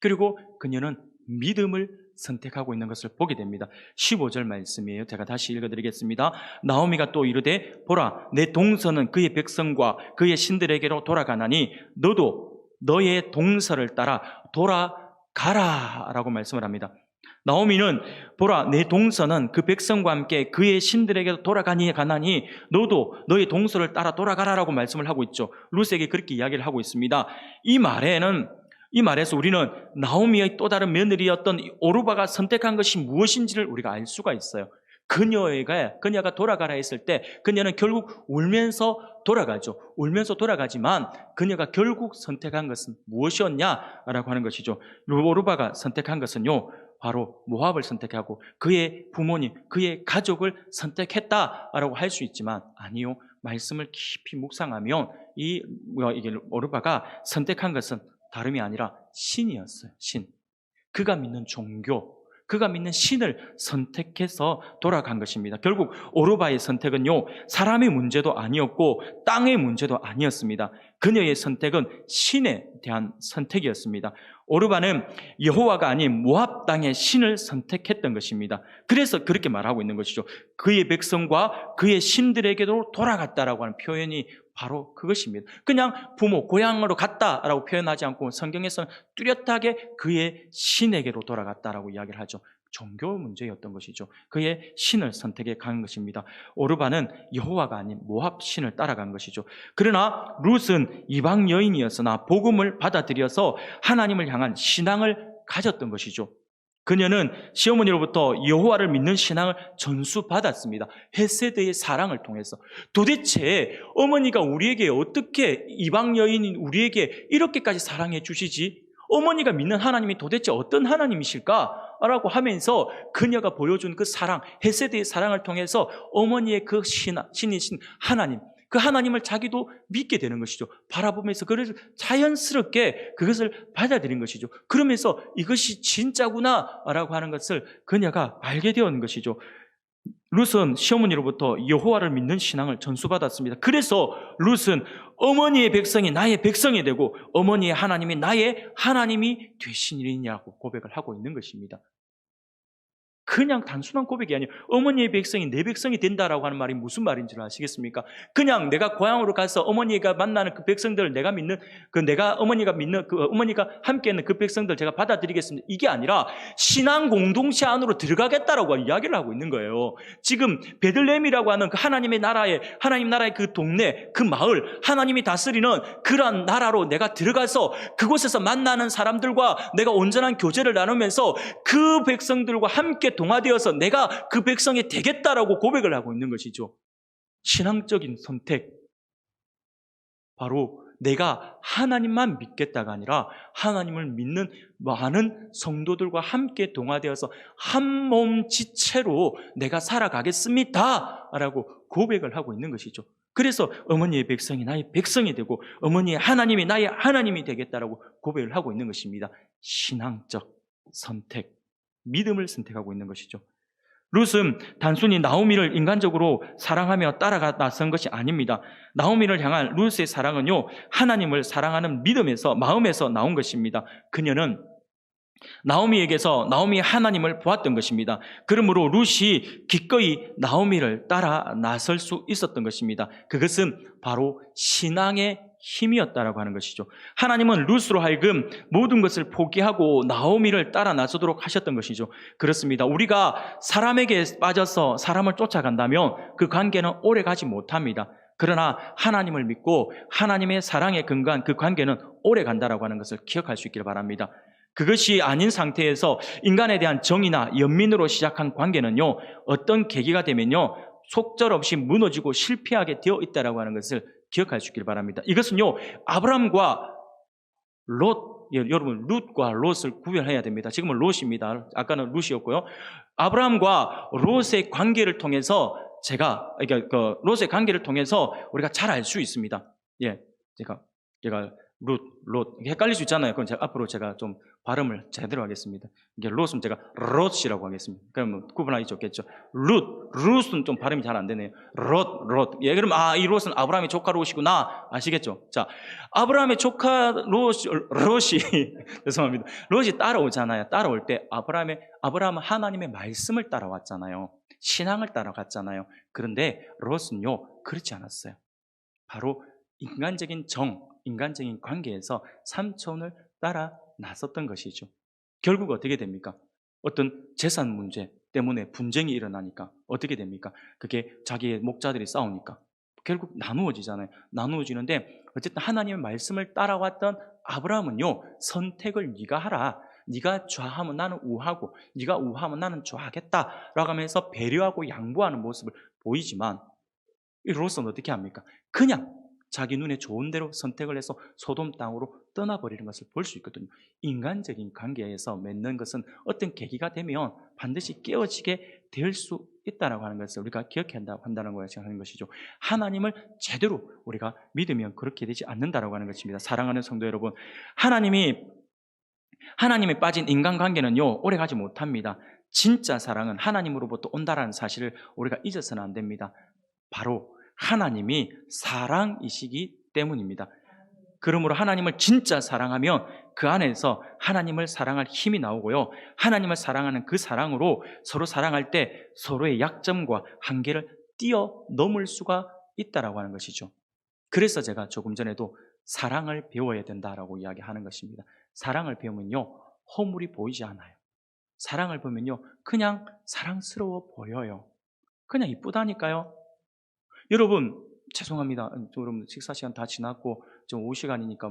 그리고 그녀는 믿음을 선택하고 있는 것을 보게 됩니다. 15절 말씀이에요. 제가 다시 읽어드리겠습니다. 나오미가 또 이르되 보라, 내 동서는 그의 백성과 그의 신들에게로 돌아가나니 너도 너의 동서를 따라 돌아가라 라고 말씀을 합니다. 나오미는 보라, 내 동서는 그 백성과 함께 그의 신들에게로 가나니 너도 너의 동서를 따라 돌아가라라고 말씀을 하고 있죠. 룻에게 그렇게 이야기를 하고 있습니다. 이 말에서 우리는 나오미의 또 다른 며느리였던 오르바가 선택한 것이 무엇인지를 우리가 알 수가 있어요. 그녀가 돌아가라 했을 때 그녀는 결국 울면서 돌아가죠. 울면서 돌아가지만 그녀가 결국 선택한 것은 무엇이었냐라고 하는 것이죠. 오르바가 선택한 것은요, 바로 모압을 선택하고 그의 부모님, 그의 가족을 선택했다라고 할 수 있지만 아니요. 말씀을 깊이 묵상하면 이게 오르바가 선택한 것은 다름이 아니라 신이었어요. 신. 그가 믿는 종교, 그가 믿는 신을 선택해서 돌아간 것입니다. 결국 오르바의 선택은요, 사람의 문제도 아니었고 땅의 문제도 아니었습니다. 그녀의 선택은 신에 대한 선택이었습니다. 오르바는 여호와가 아닌 모압 땅의 신을 선택했던 것입니다. 그래서 그렇게 말하고 있는 것이죠. 그의 백성과 그의 신들에게도 돌아갔다라고 하는 표현이 바로 그것입니다. 그냥 부모, 고향으로 갔다라고 표현하지 않고 성경에서는 뚜렷하게 그의 신에게로 돌아갔다라고 이야기를 하죠. 종교 문제였던 것이죠. 그의 신을 선택해 간 것입니다. 오르바는 여호와가 아닌 모압 신을 따라간 것이죠. 그러나 룻은 이방 여인이었으나 복음을 받아들여서 하나님을 향한 신앙을 가졌던 것이죠. 그녀는 시어머니로부터 여호와를 믿는 신앙을 전수받았습니다. 헤세드의 사랑을 통해서. 도대체 어머니가 우리에게 어떻게 이방 여인인 우리에게 이렇게까지 사랑해 주시지? 어머니가 믿는 하나님이 도대체 어떤 하나님이실까? 라고 하면서 그녀가 보여준 그 사랑, 헤세드의 사랑을 통해서 어머니의 그 신이신 하나님, 그 하나님을 자기도 믿게 되는 것이죠. 바라보면서 그것을 자연스럽게 그것을 받아들인 것이죠. 그러면서 이것이 진짜구나 라고 하는 것을 그녀가 알게 되었는 것이죠. 룻은 시어머니로부터 여호와를 믿는 신앙을 전수받았습니다. 그래서 룻은 어머니의 백성이 나의 백성이 되고 어머니의 하나님이 나의 하나님이 되시니라고 고백을 하고 있는 것입니다. 그냥 단순한 고백이 아니에요. 어머니의 백성이 내 백성이 된다라고 하는 말이 무슨 말인지 아시겠습니까? 그냥 내가 고향으로 가서 어머니가 만나는 그 백성들을 내가 믿는 어머니가 함께 있는 그 백성들 제가 받아들이겠습니다. 이게 아니라 신앙 공동체 안으로 들어가겠다라고 이야기를 하고 있는 거예요. 지금 베들레헴이라고 하는 그 하나님 나라의 그 동네, 그 마을, 하나님이 다스리는 그러한 나라로 내가 들어가서 그곳에서 만나는 사람들과 내가 온전한 교제를 나누면서 그 백성들과 함께 동화되어서 내가 그 백성이 되겠다라고 고백을 하고 있는 것이죠. 신앙적인 선택, 바로 내가 하나님만 믿겠다가 아니라 하나님을 믿는 많은 성도들과 함께 동화되어서 한 몸 지체로 내가 살아가겠습니다 라고 고백을 하고 있는 것이죠. 그래서 어머니의 백성이 나의 백성이 되고 어머니의 하나님이 나의 하나님이 되겠다라고 고백을 하고 있는 것입니다. 신앙적 선택, 믿음을 선택하고 있는 것이죠. 룻은 단순히 나오미를 인간적으로 사랑하며 따라가 나선 것이 아닙니다. 나오미를 향한 룻의 사랑은요, 하나님을 사랑하는 믿음에서, 마음에서 나온 것입니다. 그녀는 나오미에게서 나오미의 하나님을 보았던 것입니다. 그러므로 룻이 기꺼이 나오미를 따라 나설 수 있었던 것입니다. 그것은 바로 신앙의 힘이었다라고 하는 것이죠. 하나님은 룻으로 하여금 모든 것을 포기하고 나오미를 따라 나서도록 하셨던 것이죠. 그렇습니다. 우리가 사람에게 빠져서 사람을 쫓아간다면 그 관계는 오래 가지 못합니다. 그러나 하나님을 믿고 하나님의 사랑에 근거한 그 관계는 오래 간다라고 하는 것을 기억할 수 있기를 바랍니다. 그것이 아닌 상태에서 인간에 대한 정의나 연민으로 시작한 관계는요, 어떤 계기가 되면요, 속절없이 무너지고 실패하게 되어 있다라고 하는 것을 기억할 수 있기를 바랍니다. 이것은요, 아브라함과 롯, 여러분 룻과 롯을 구별해야 됩니다. 지금은 롯입니다. 아까는 룻이었고요. 아브라함과 롯의 관계를 통해서 롯의 관계를 통해서 우리가 잘 알 수 있습니다. 예, 제가 롯 헷갈릴 수 있잖아요. 그럼 제가 앞으로 좀 발음을 제대로 하겠습니다. 이게 롯은 제가 롯이라고 하겠습니다. 그러면 구분하기 좋겠죠. 룻은 좀 발음이 잘 안 되네요. 롯. 예, 그럼 이 롯은 아브라함의 조카 롯이구나 아시겠죠? 자, 아브라함의 조카 롯이 죄송합니다. 롯이 따라오잖아요. 따라올 때 아브라함은 하나님의 말씀을 따라왔잖아요. 신앙을 따라갔잖아요. 그런데 롯은요, 그렇지 않았어요. 바로 인간적인 관계에서 삼촌을 따라 나섰던 것이죠. 결국 어떻게 됩니까? 어떤 재산 문제 때문에 분쟁이 일어나니까 어떻게 됩니까? 그게 자기의 목자들이 싸우니까 결국 나누어지잖아요. 나누어지는데 어쨌든 하나님의 말씀을 따라왔던 아브라함은요, 선택을 네가 하라. 네가 좌하면 나는 우하고 네가 우하면 나는 좌하겠다라고 하면서 배려하고 양보하는 모습을 보이지만 이 롯은 어떻게 합니까? 그냥 자기 눈에 좋은 대로 선택을 해서 소돔 땅으로 떠나버리는 것을 볼 수 있거든요. 인간적인 관계에서 맺는 것은 어떤 계기가 되면 반드시 깨어지게 될 수 있다고 하는 것을 우리가 기억해야 한다는 것을 하는 것이죠. 하나님을 제대로 우리가 믿으면 그렇게 되지 않는다고 하는 것입니다. 사랑하는 성도 여러분, 하나님이 빠진 인간관계는요, 오래가지 못합니다. 진짜 사랑은 하나님으로부터 온다라는 사실을 우리가 잊어서는 안 됩니다. 바로 하나님이 사랑이시기 때문입니다. 그러므로 하나님을 진짜 사랑하면 그 안에서 하나님을 사랑할 힘이 나오고요, 하나님을 사랑하는 그 사랑으로 서로 사랑할 때 서로의 약점과 한계를 뛰어넘을 수가 있다라고 하는 것이죠. 그래서 제가 조금 전에도 사랑을 배워야 된다라고 이야기하는 것입니다. 사랑을 배우면요, 허물이 보이지 않아요. 사랑을 보면요, 그냥 사랑스러워 보여요. 그냥 이쁘다니까요. 여러분, 죄송합니다. 여러분 식사 시간 다 지났고 좀 오후 시간이니까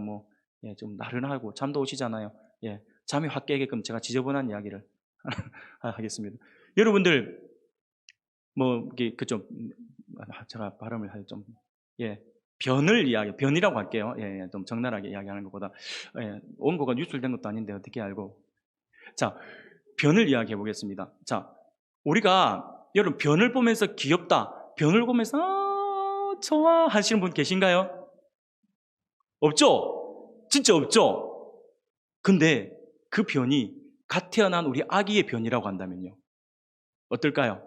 좀 나른하고 잠도 오시잖아요. 예, 잠이 확 깨게끔 제가 지저분한 이야기를 하겠습니다. 여러분들 제가 발음을 변이라고 할게요. 예, 좀 적나라하게 이야기하는 것보다 원고가 유출된 것도 아닌데 어떻게 알고? 자, 변을 이야기해 보겠습니다. 자, 우리가 여러분 변을 보면서 귀엽다, 변을 보면서 좋아 하시는 분 계신가요? 없죠? 진짜 없죠? 근데 그 변이 갓 태어난 우리 아기의 변이라고 한다면요, 어떨까요?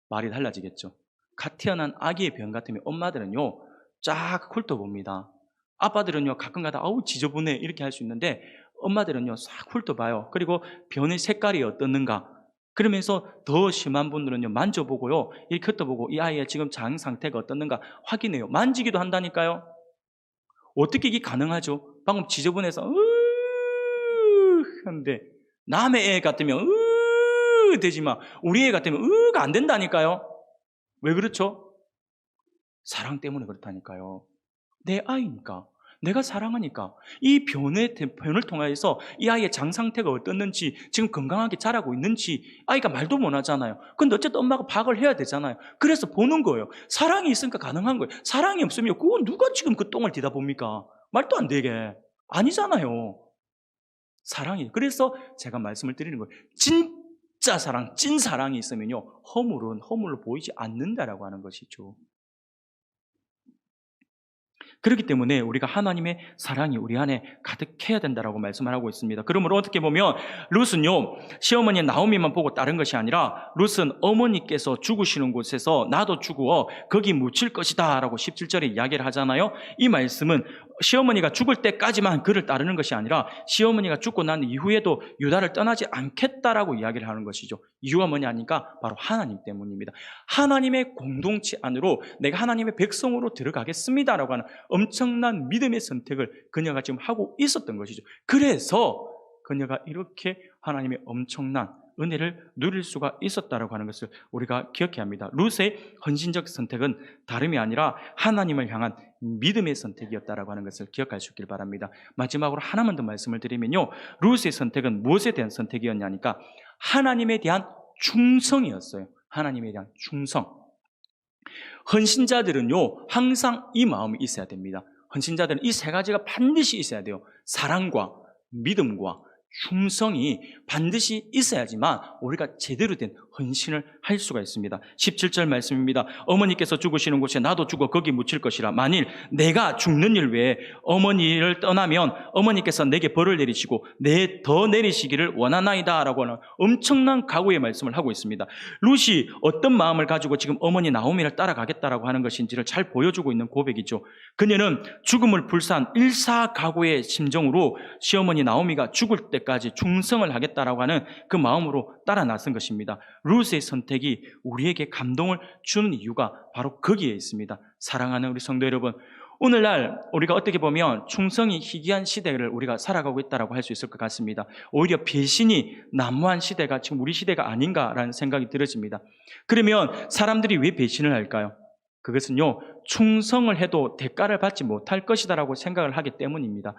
말이 달라지겠죠. 갓 태어난 아기의 변 같으면 엄마들은요, 쫙 훑어봅니다. 아빠들은요, 가끔가다 아우 지저분해 이렇게 할 수 있는데 엄마들은요, 싹 훑어봐요. 그리고 변의 색깔이 어떻는가, 그러면서 더 심한 분들은요, 만져보고요, 이렇게 훑어보고 이 아이의 지금 장 상태가 어떻는가 확인해요. 만지기도 한다니까요. 어떻게 이게 가능하죠? 방금 지저분해서 하는데 남의 애 같으면 되지만 우리 애 같으면 가 안 된다니까요. 왜 그렇죠? 사랑 때문에 그렇다니까요. 내 아이니까 내가 사랑하니까. 이 변을 통해서 이 아이의 장 상태가 어떻는지, 지금 건강하게 자라고 있는지 아이가 말도 못 하잖아요. 근데 어쨌든 엄마가 박을 해야 되잖아요. 그래서 보는 거예요. 사랑이 있으니까 가능한 거예요. 사랑이 없으면 그건 누가 지금 그 똥을 뒤다 봅니까? 말도 안 되게. 아니잖아요. 사랑이. 그래서 제가 말씀을 드리는 거예요. 진짜 사랑, 찐 사랑이 있으면요, 허물은 허물로 보이지 않는다라고 하는 것이죠. 그렇기 때문에 우리가 하나님의 사랑이 우리 안에 가득해야 된다라고 말씀을 하고 있습니다. 그러므로 어떻게 보면 룻은요, 시어머니 나오미만 보고 따른 것이 아니라 룻은 어머니께서 죽으시는 곳에서 나도 죽어 거기 묻힐 것이다 라고 17절에 이야기를 하잖아요. 이 말씀은 시어머니가 죽을 때까지만 그를 따르는 것이 아니라 시어머니가 죽고 난 이후에도 유다를 떠나지 않겠다라고 이야기를 하는 것이죠. 이유가 뭐냐니까 바로 하나님 때문입니다. 하나님의 공동체 안으로 내가 하나님의 백성으로 들어가겠습니다라고 하는 엄청난 믿음의 선택을 그녀가 지금 하고 있었던 것이죠. 그래서 그녀가 이렇게 하나님의 엄청난 은혜를 누릴 수가 있었다라고 하는 것을 우리가 기억해야 합니다. 룻의 헌신적 선택은 다름이 아니라 하나님을 향한 믿음의 선택이었다라고 하는 것을 기억할 수 있길 바랍니다. 마지막으로 하나만 더 말씀을 드리면요, 룻의 선택은 무엇에 대한 선택이었냐니까 하나님에 대한 충성이었어요. 하나님에 대한 충성. 헌신자들은요, 항상 이 마음이 있어야 됩니다. 헌신자들은 이 세 가지가 반드시 있어야 돼요. 사랑과 믿음과 충성이 반드시 있어야지만 우리가 제대로 된 헌신을 할 수가 있습니다. 17절 말씀입니다. 어머니께서 죽으시는 곳에 나도 죽어 거기 묻힐 것이라. 만일 내가 죽는 일 외에 어머니를 떠나면 어머니께서 내게 벌을 내리시고 더 내리시기를 원하나이다 라고 하는 엄청난 각오의 말씀을 하고 있습니다. 룻이 어떤 마음을 가지고 지금 어머니 나오미를 따라가겠다라고 하는 것인지를 잘 보여주고 있는 고백이죠. 그녀는 죽음을 불사한 일사각오의 심정으로 시어머니 나오미가 죽을 때까지 충성을 하겠다라고 하는 그 마음으로 따라 나선 것입니다. 룻의 선택이 우리에게 감동을 주는 이유가 바로 거기에 있습니다. 사랑하는 우리 성도 여러분, 오늘날 우리가 어떻게 보면 충성이 희귀한 시대를 우리가 살아가고 있다고 할 수 있을 것 같습니다. 오히려 배신이 난무한 시대가 지금 우리 시대가 아닌가라는 생각이 들어집니다. 그러면 사람들이 왜 배신을 할까요? 그것은요, 충성을 해도 대가를 받지 못할 것이다라고 생각을 하기 때문입니다.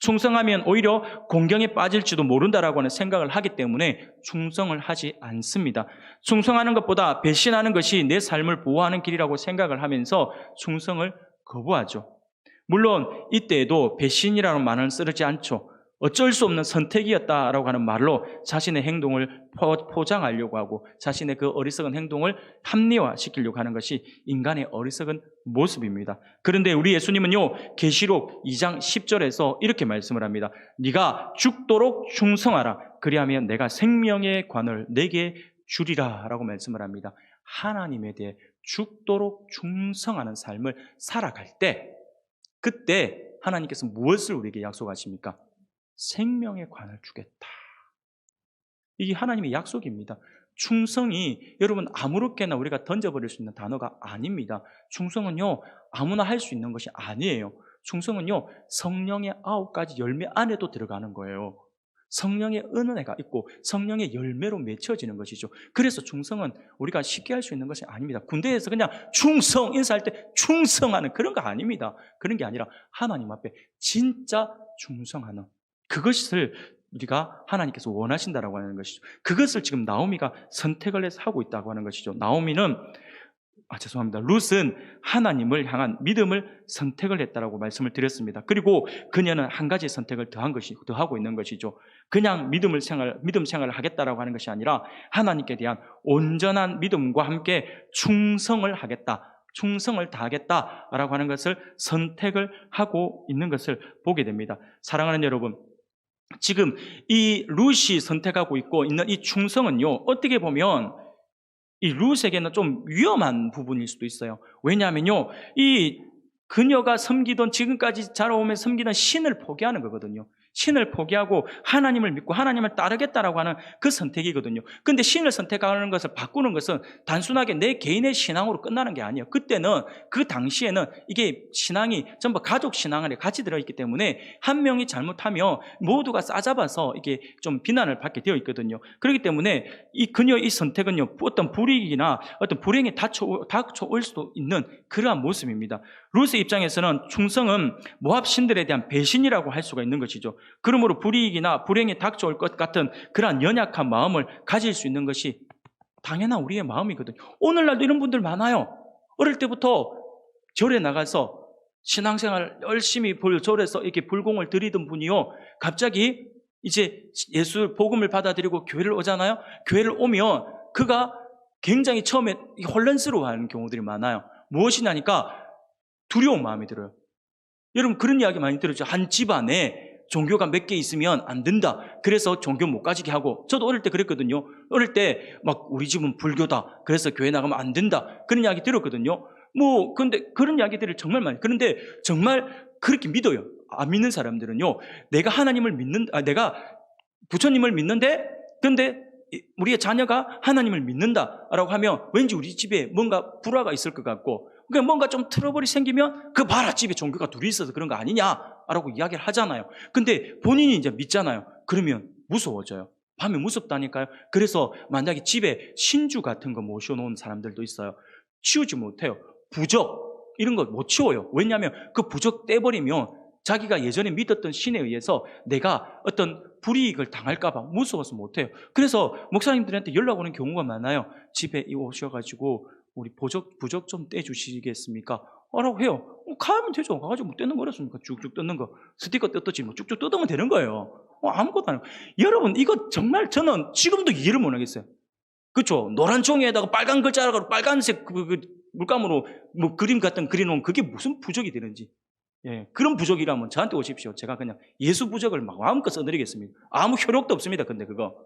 충성하면 오히려 공경에 빠질지도 모른다라고 하는 생각을 하기 때문에 충성을 하지 않습니다. 충성하는 것보다 배신하는 것이 내 삶을 보호하는 길이라고 생각을 하면서 충성을 거부하죠. 물론 이때에도 배신이라는 말은 쓰지 않죠. 어쩔 수 없는 선택이었다라고 하는 말로 자신의 행동을 포장하려고 하고 자신의 그 어리석은 행동을 합리화시키려고 하는 것이 인간의 어리석은 모습입니다. 그런데 우리 예수님은요, 계시록 2장 10절에서 이렇게 말씀을 합니다. 네가 죽도록 충성하라. 그리하면 내가 생명의 관을 내게 주리라 라고 말씀을 합니다. 하나님에 대해 죽도록 충성하는 삶을 살아갈 때, 그때 하나님께서 무엇을 우리에게 약속하십니까? 생명의 관을 주겠다. 이게 하나님의 약속입니다. 충성이 여러분 아무렇게나 우리가 던져버릴 수 있는 단어가 아닙니다. 충성은요, 아무나 할 수 있는 것이 아니에요. 충성은요, 성령의 9가지 열매 안에도 들어가는 거예요. 성령의 은혜가 있고 성령의 열매로 맺혀지는 것이죠. 그래서 충성은 우리가 쉽게 할 수 있는 것이 아닙니다. 군대에서 그냥 충성 인사할 때 충성하는 그런 거 아닙니다. 그런 게 아니라 하나님 앞에 진짜 충성하는 그것을 우리가 하나님께서 원하신다라고 하는 것이죠. 그것을 지금 나오미가 선택을 해서 하고 있다고 하는 것이죠. 나오미는 룻은 하나님을 향한 믿음을 선택을 했다라고 말씀을 드렸습니다. 그리고 그녀는 한 가지 선택을 더하고 있는 것이죠. 그냥 믿음 생활을 하겠다라고 하는 것이 아니라 하나님께 대한 온전한 믿음과 함께 충성을 하겠다. 충성을 다하겠다라고 하는 것을 선택을 하고 있는 것을 보게 됩니다. 사랑하는 여러분, 지금 이 룻이 선택하고 있고 있는 이 충성은요, 어떻게 보면 이 룻에게는 좀 위험한 부분일 수도 있어요. 왜냐하면요, 이 그녀가 섬기던 지금까지 자라오면서 섬기던 신을 포기하는 거거든요. 신을 포기하고 하나님을 믿고 하나님을 따르겠다라고 하는 그 선택이거든요. 근데 신을 선택하는 것을 바꾸는 것은 단순하게 내 개인의 신앙으로 끝나는 게 아니에요. 그때는 그 당시에는 이게 신앙이 전부 가족 신앙 안에 같이 들어있기 때문에 한 명이 잘못하면 모두가 싸잡아서 이게 좀 비난을 받게 되어 있거든요. 그렇기 때문에 이 그녀의 이 선택은요, 어떤 불이익이나 어떤 불행에 닥쳐올 수도 있는 그러한 모습입니다. 룻의 입장에서는 충성은 모압 신들에 대한 배신이라고 할 수가 있는 것이죠. 그러므로 불이익이나 불행에 닥쳐올 것 같은 그러한 연약한 마음을 가질 수 있는 것이 당연한 우리의 마음이거든요. 오늘날도 이런 분들 많아요. 어릴 때부터 절에 나가서 신앙생활 열심히 절에서 이렇게 불공을 드리던 분이요, 갑자기 이제 예수 복음을 받아들이고 교회를 오잖아요. 교회를 오면 그가 굉장히 처음에 혼란스러워하는 경우들이 많아요. 무엇이냐니까 두려운 마음이 들어요. 여러분 그런 이야기 많이 들었죠. 한 집안에 종교가 몇 개 있으면 안 된다. 그래서 종교 못 가지게 하고, 저도 어릴 때 그랬거든요. 어릴 때 막 우리 집은 불교다. 그래서 교회 나가면 안 된다. 그런 이야기 들었거든요. 근데 그런 이야기들을 정말 많이. 그런데 정말 그렇게 믿어요. 안 믿는 사람들은요, 내가 내가 부처님을 믿는데, 근데 우리의 자녀가 하나님을 믿는다라고 하면 왠지 우리 집에 뭔가 불화가 있을 것 같고, 그러니까 뭔가 좀 트러블이 생기면 그 봐라, 집에 종교가 둘이 있어서 그런 거 아니냐라고 이야기를 하잖아요. 근데 본인이 이제 믿잖아요. 그러면 무서워져요. 밤에 무섭다니까요. 그래서 만약에 집에 신주 같은 거 모셔놓은 사람들도 있어요. 치우지 못해요. 부적 이런 거 못 치워요. 왜냐하면 그 부적 떼버리면 자기가 예전에 믿었던 신에 의해서 내가 어떤 불이익을 당할까봐 무서워서 못해요. 그래서 목사님들한테 연락 오는 경우가 많아요. 집에 오셔가지고 우리 부적 좀 떼주시겠습니까? 라고 해요. 가면 되죠. 가가지고 뭐 떼는 거 어렵습니까? 쭉쭉 뜯는 거. 스티커 뜯듯이 뭐 쭉쭉 뜯으면 되는 거예요. 아무것도 아니고. 여러분, 이거 정말 저는 지금도 이해를 못 하겠어요. 그렇죠? 노란 종이에다가 빨간 글자로 빨간색 물감으로 뭐 그림 같은 그려놓은 그게 무슨 부적이 되는지. 예, 그런 부적이라면 저한테 오십시오. 제가 그냥 예수 부적을 막 마음껏 써드리겠습니다. 아무 효력도 없습니다. 근데 그거.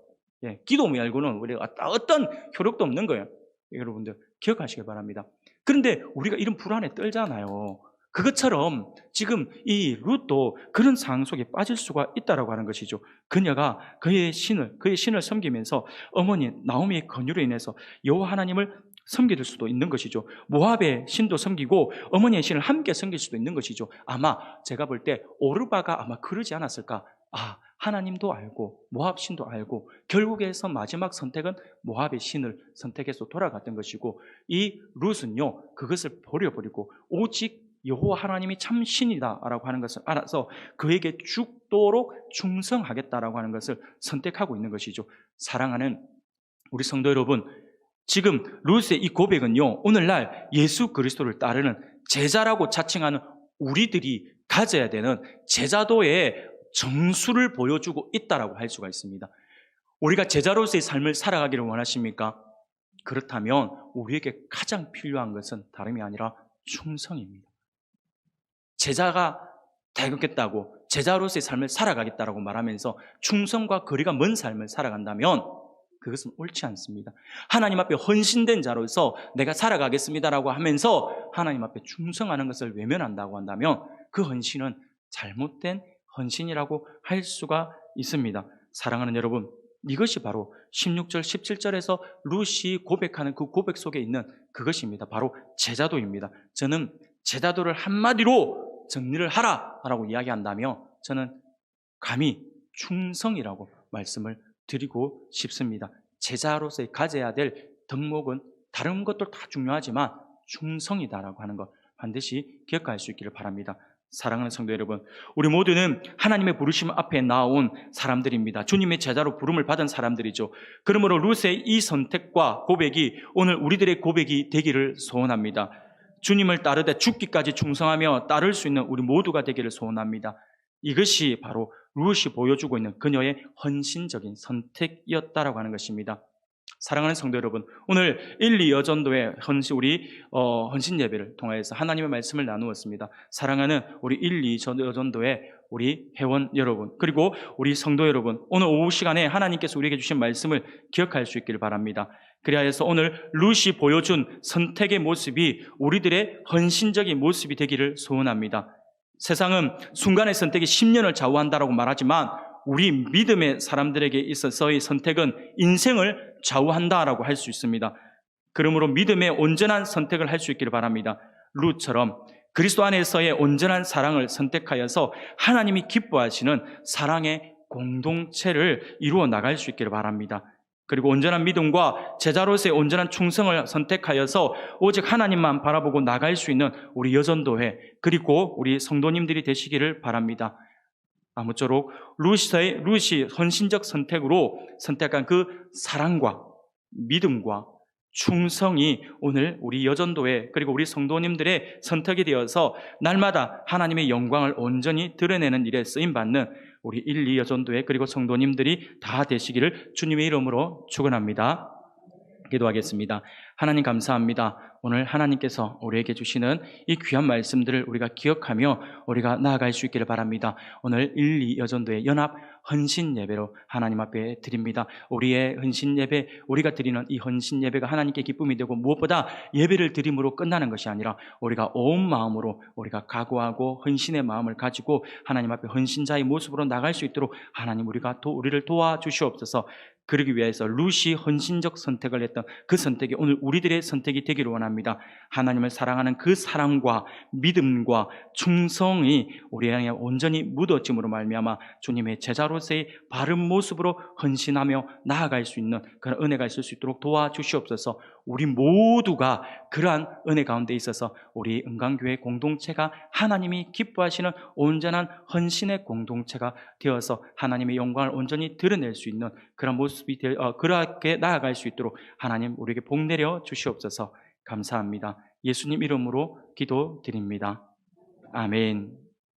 예, 기도 말고는 우리가 어떤 효력도 없는 거예요. 여러분들 기억하시기 바랍니다. 그런데 우리가 이런 불안에 떨잖아요. 그것처럼 지금 이 룻도 그런 상황 속에 빠질 수가 있다라고 하는 것이죠. 그녀가 그의 신을 섬기면서 어머니 나오미의 권유로 인해서 여호와 하나님을 섬길 수도 있는 것이죠. 모압의 신도 섬기고 어머니의 신을 함께 섬길 수도 있는 것이죠. 아마 제가 볼 때 오르바가 아마 그러지 않았을까. 하나님도 알고 모압 신도 알고 결국에서 마지막 선택은 모압의 신을 선택해서 돌아갔던 것이고, 이 룻은요 그것을 버려버리고 오직 여호와 하나님이 참 신이다라고 하는 것을 알아서 그에게 죽도록 충성하겠다라고 하는 것을 선택하고 있는 것이죠. 사랑하는 우리 성도 여러분, 지금 룻의 이 고백은요, 오늘날 예수 그리스도를 따르는 제자라고 자칭하는 우리들이 가져야 되는 제자도의 정수를 보여주고 있다라고 할 수가 있습니다. 우리가 제자로서의 삶을 살아가기를 원하십니까? 그렇다면 우리에게 가장 필요한 것은 다름이 아니라 충성입니다. 제자가 되겠다고, 제자로서의 삶을 살아가겠다라고 말하면서 충성과 거리가 먼 삶을 살아간다면 그것은 옳지 않습니다. 하나님 앞에 헌신된 자로서 내가 살아가겠습니다라고 하면서 하나님 앞에 충성하는 것을 외면한다고 한다면 그 헌신은 잘못된 헌신이라고 할 수가 있습니다. 사랑하는 여러분, 이것이 바로 16절, 17절에서 룻이 고백하는 그 고백 속에 있는 그것입니다. 바로 제자도입니다. 저는 제자도를 한마디로 정리를 하라라고 이야기한다면 저는 감히 충성이라고 말씀을 드리고 싶습니다. 제자로서의 가져야 될 덕목은 다른 것도 다 중요하지만 충성이다라고 하는 것 반드시 기억할 수 있기를 바랍니다. 사랑하는 성도 여러분, 우리 모두는 하나님의 부르심 앞에 나온 사람들입니다. 주님의 제자로 부름을 받은 사람들이죠. 그러므로 룻의 이 선택과 고백이 오늘 우리들의 고백이 되기를 소원합니다. 주님을 따르되 죽기까지 충성하며 따를 수 있는 우리 모두가 되기를 소원합니다. 이것이 바로 룻이 보여주고 있는 그녀의 헌신적인 선택이었다라고 하는 것입니다. 사랑하는 성도 여러분, 오늘 1, 2 여전도의 헌신 예배를 통해서 하나님의 말씀을 나누었습니다. 사랑하는 우리 1, 2 여전도의 우리 회원 여러분, 그리고 우리 성도 여러분, 오늘 오후 시간에 하나님께서 우리에게 주신 말씀을 기억할 수 있기를 바랍니다. 그리하여서 오늘 룻이 보여준 선택의 모습이 우리들의 헌신적인 모습이 되기를 소원합니다. 세상은 순간의 선택이 10년을 좌우한다라고 말하지만 우리 믿음의 사람들에게 있어서의 선택은 인생을 좌우한다라고 할 수 있습니다. 그러므로 믿음의 온전한 선택을 할 수 있기를 바랍니다. 룻처럼 그리스도 안에서의 온전한 사랑을 선택하여서 하나님이 기뻐하시는 사랑의 공동체를 이루어 나갈 수 있기를 바랍니다. 그리고 온전한 믿음과 제자로서의 온전한 충성을 선택하여서 오직 하나님만 바라보고 나갈 수 있는 우리 여전도회 그리고 우리 성도님들이 되시기를 바랍니다. 아무쪼록 룻이 헌신적 선택으로 선택한 그 사랑과 믿음과 충성이 오늘 우리 여전도회 그리고 우리 성도님들의 선택이 되어서 날마다 하나님의 영광을 온전히 드러내는 일에 쓰임받는 우리 1, 2 여전도회 그리고 성도님들이 다 되시기를 주님의 이름으로 축원합니다. 기도하겠습니다. 하나님 감사합니다. 오늘 하나님께서 우리에게 주시는 이 귀한 말씀들을 우리가 기억하며 우리가 나아갈 수 있기를 바랍니다. 오늘 1, 2 여전도의 연합 헌신 예배로 하나님 앞에 드립니다. 우리의 헌신 예배, 우리가 드리는 이 헌신 예배가 하나님께 기쁨이 되고 무엇보다 예배를 드림으로 끝나는 것이 아니라 우리가 온 마음으로 우리가 각오하고 헌신의 마음을 가지고 하나님 앞에 헌신자의 모습으로 나갈 수 있도록 하나님 우리를 도와주시옵소서. 그러기 위해서 룻이 헌신적 선택을 했던 그 선택이 오늘 우리들의 선택이 되기를 원합니다. 하나님을 사랑하는 그 사랑과 믿음과 충성이 우리 안에 온전히 묻어짐으로 말미암아 주님의 제자로서의 바른 모습으로 헌신하며 나아갈 수 있는 그런 은혜가 있을 수 있도록 도와주시옵소서. 우리 모두가 그러한 은혜 가운데 있어서 우리 은강교회 공동체가 하나님이 기뻐하시는 온전한 헌신의 공동체가 되어서 하나님의 영광을 온전히 드러낼 수 있는 그런 모습이 그렇게 나아갈 수 있도록 하나님 우리에게 복 내려 주시옵소서. 감사합니다. 예수님 이름으로 기도드립니다. 아멘.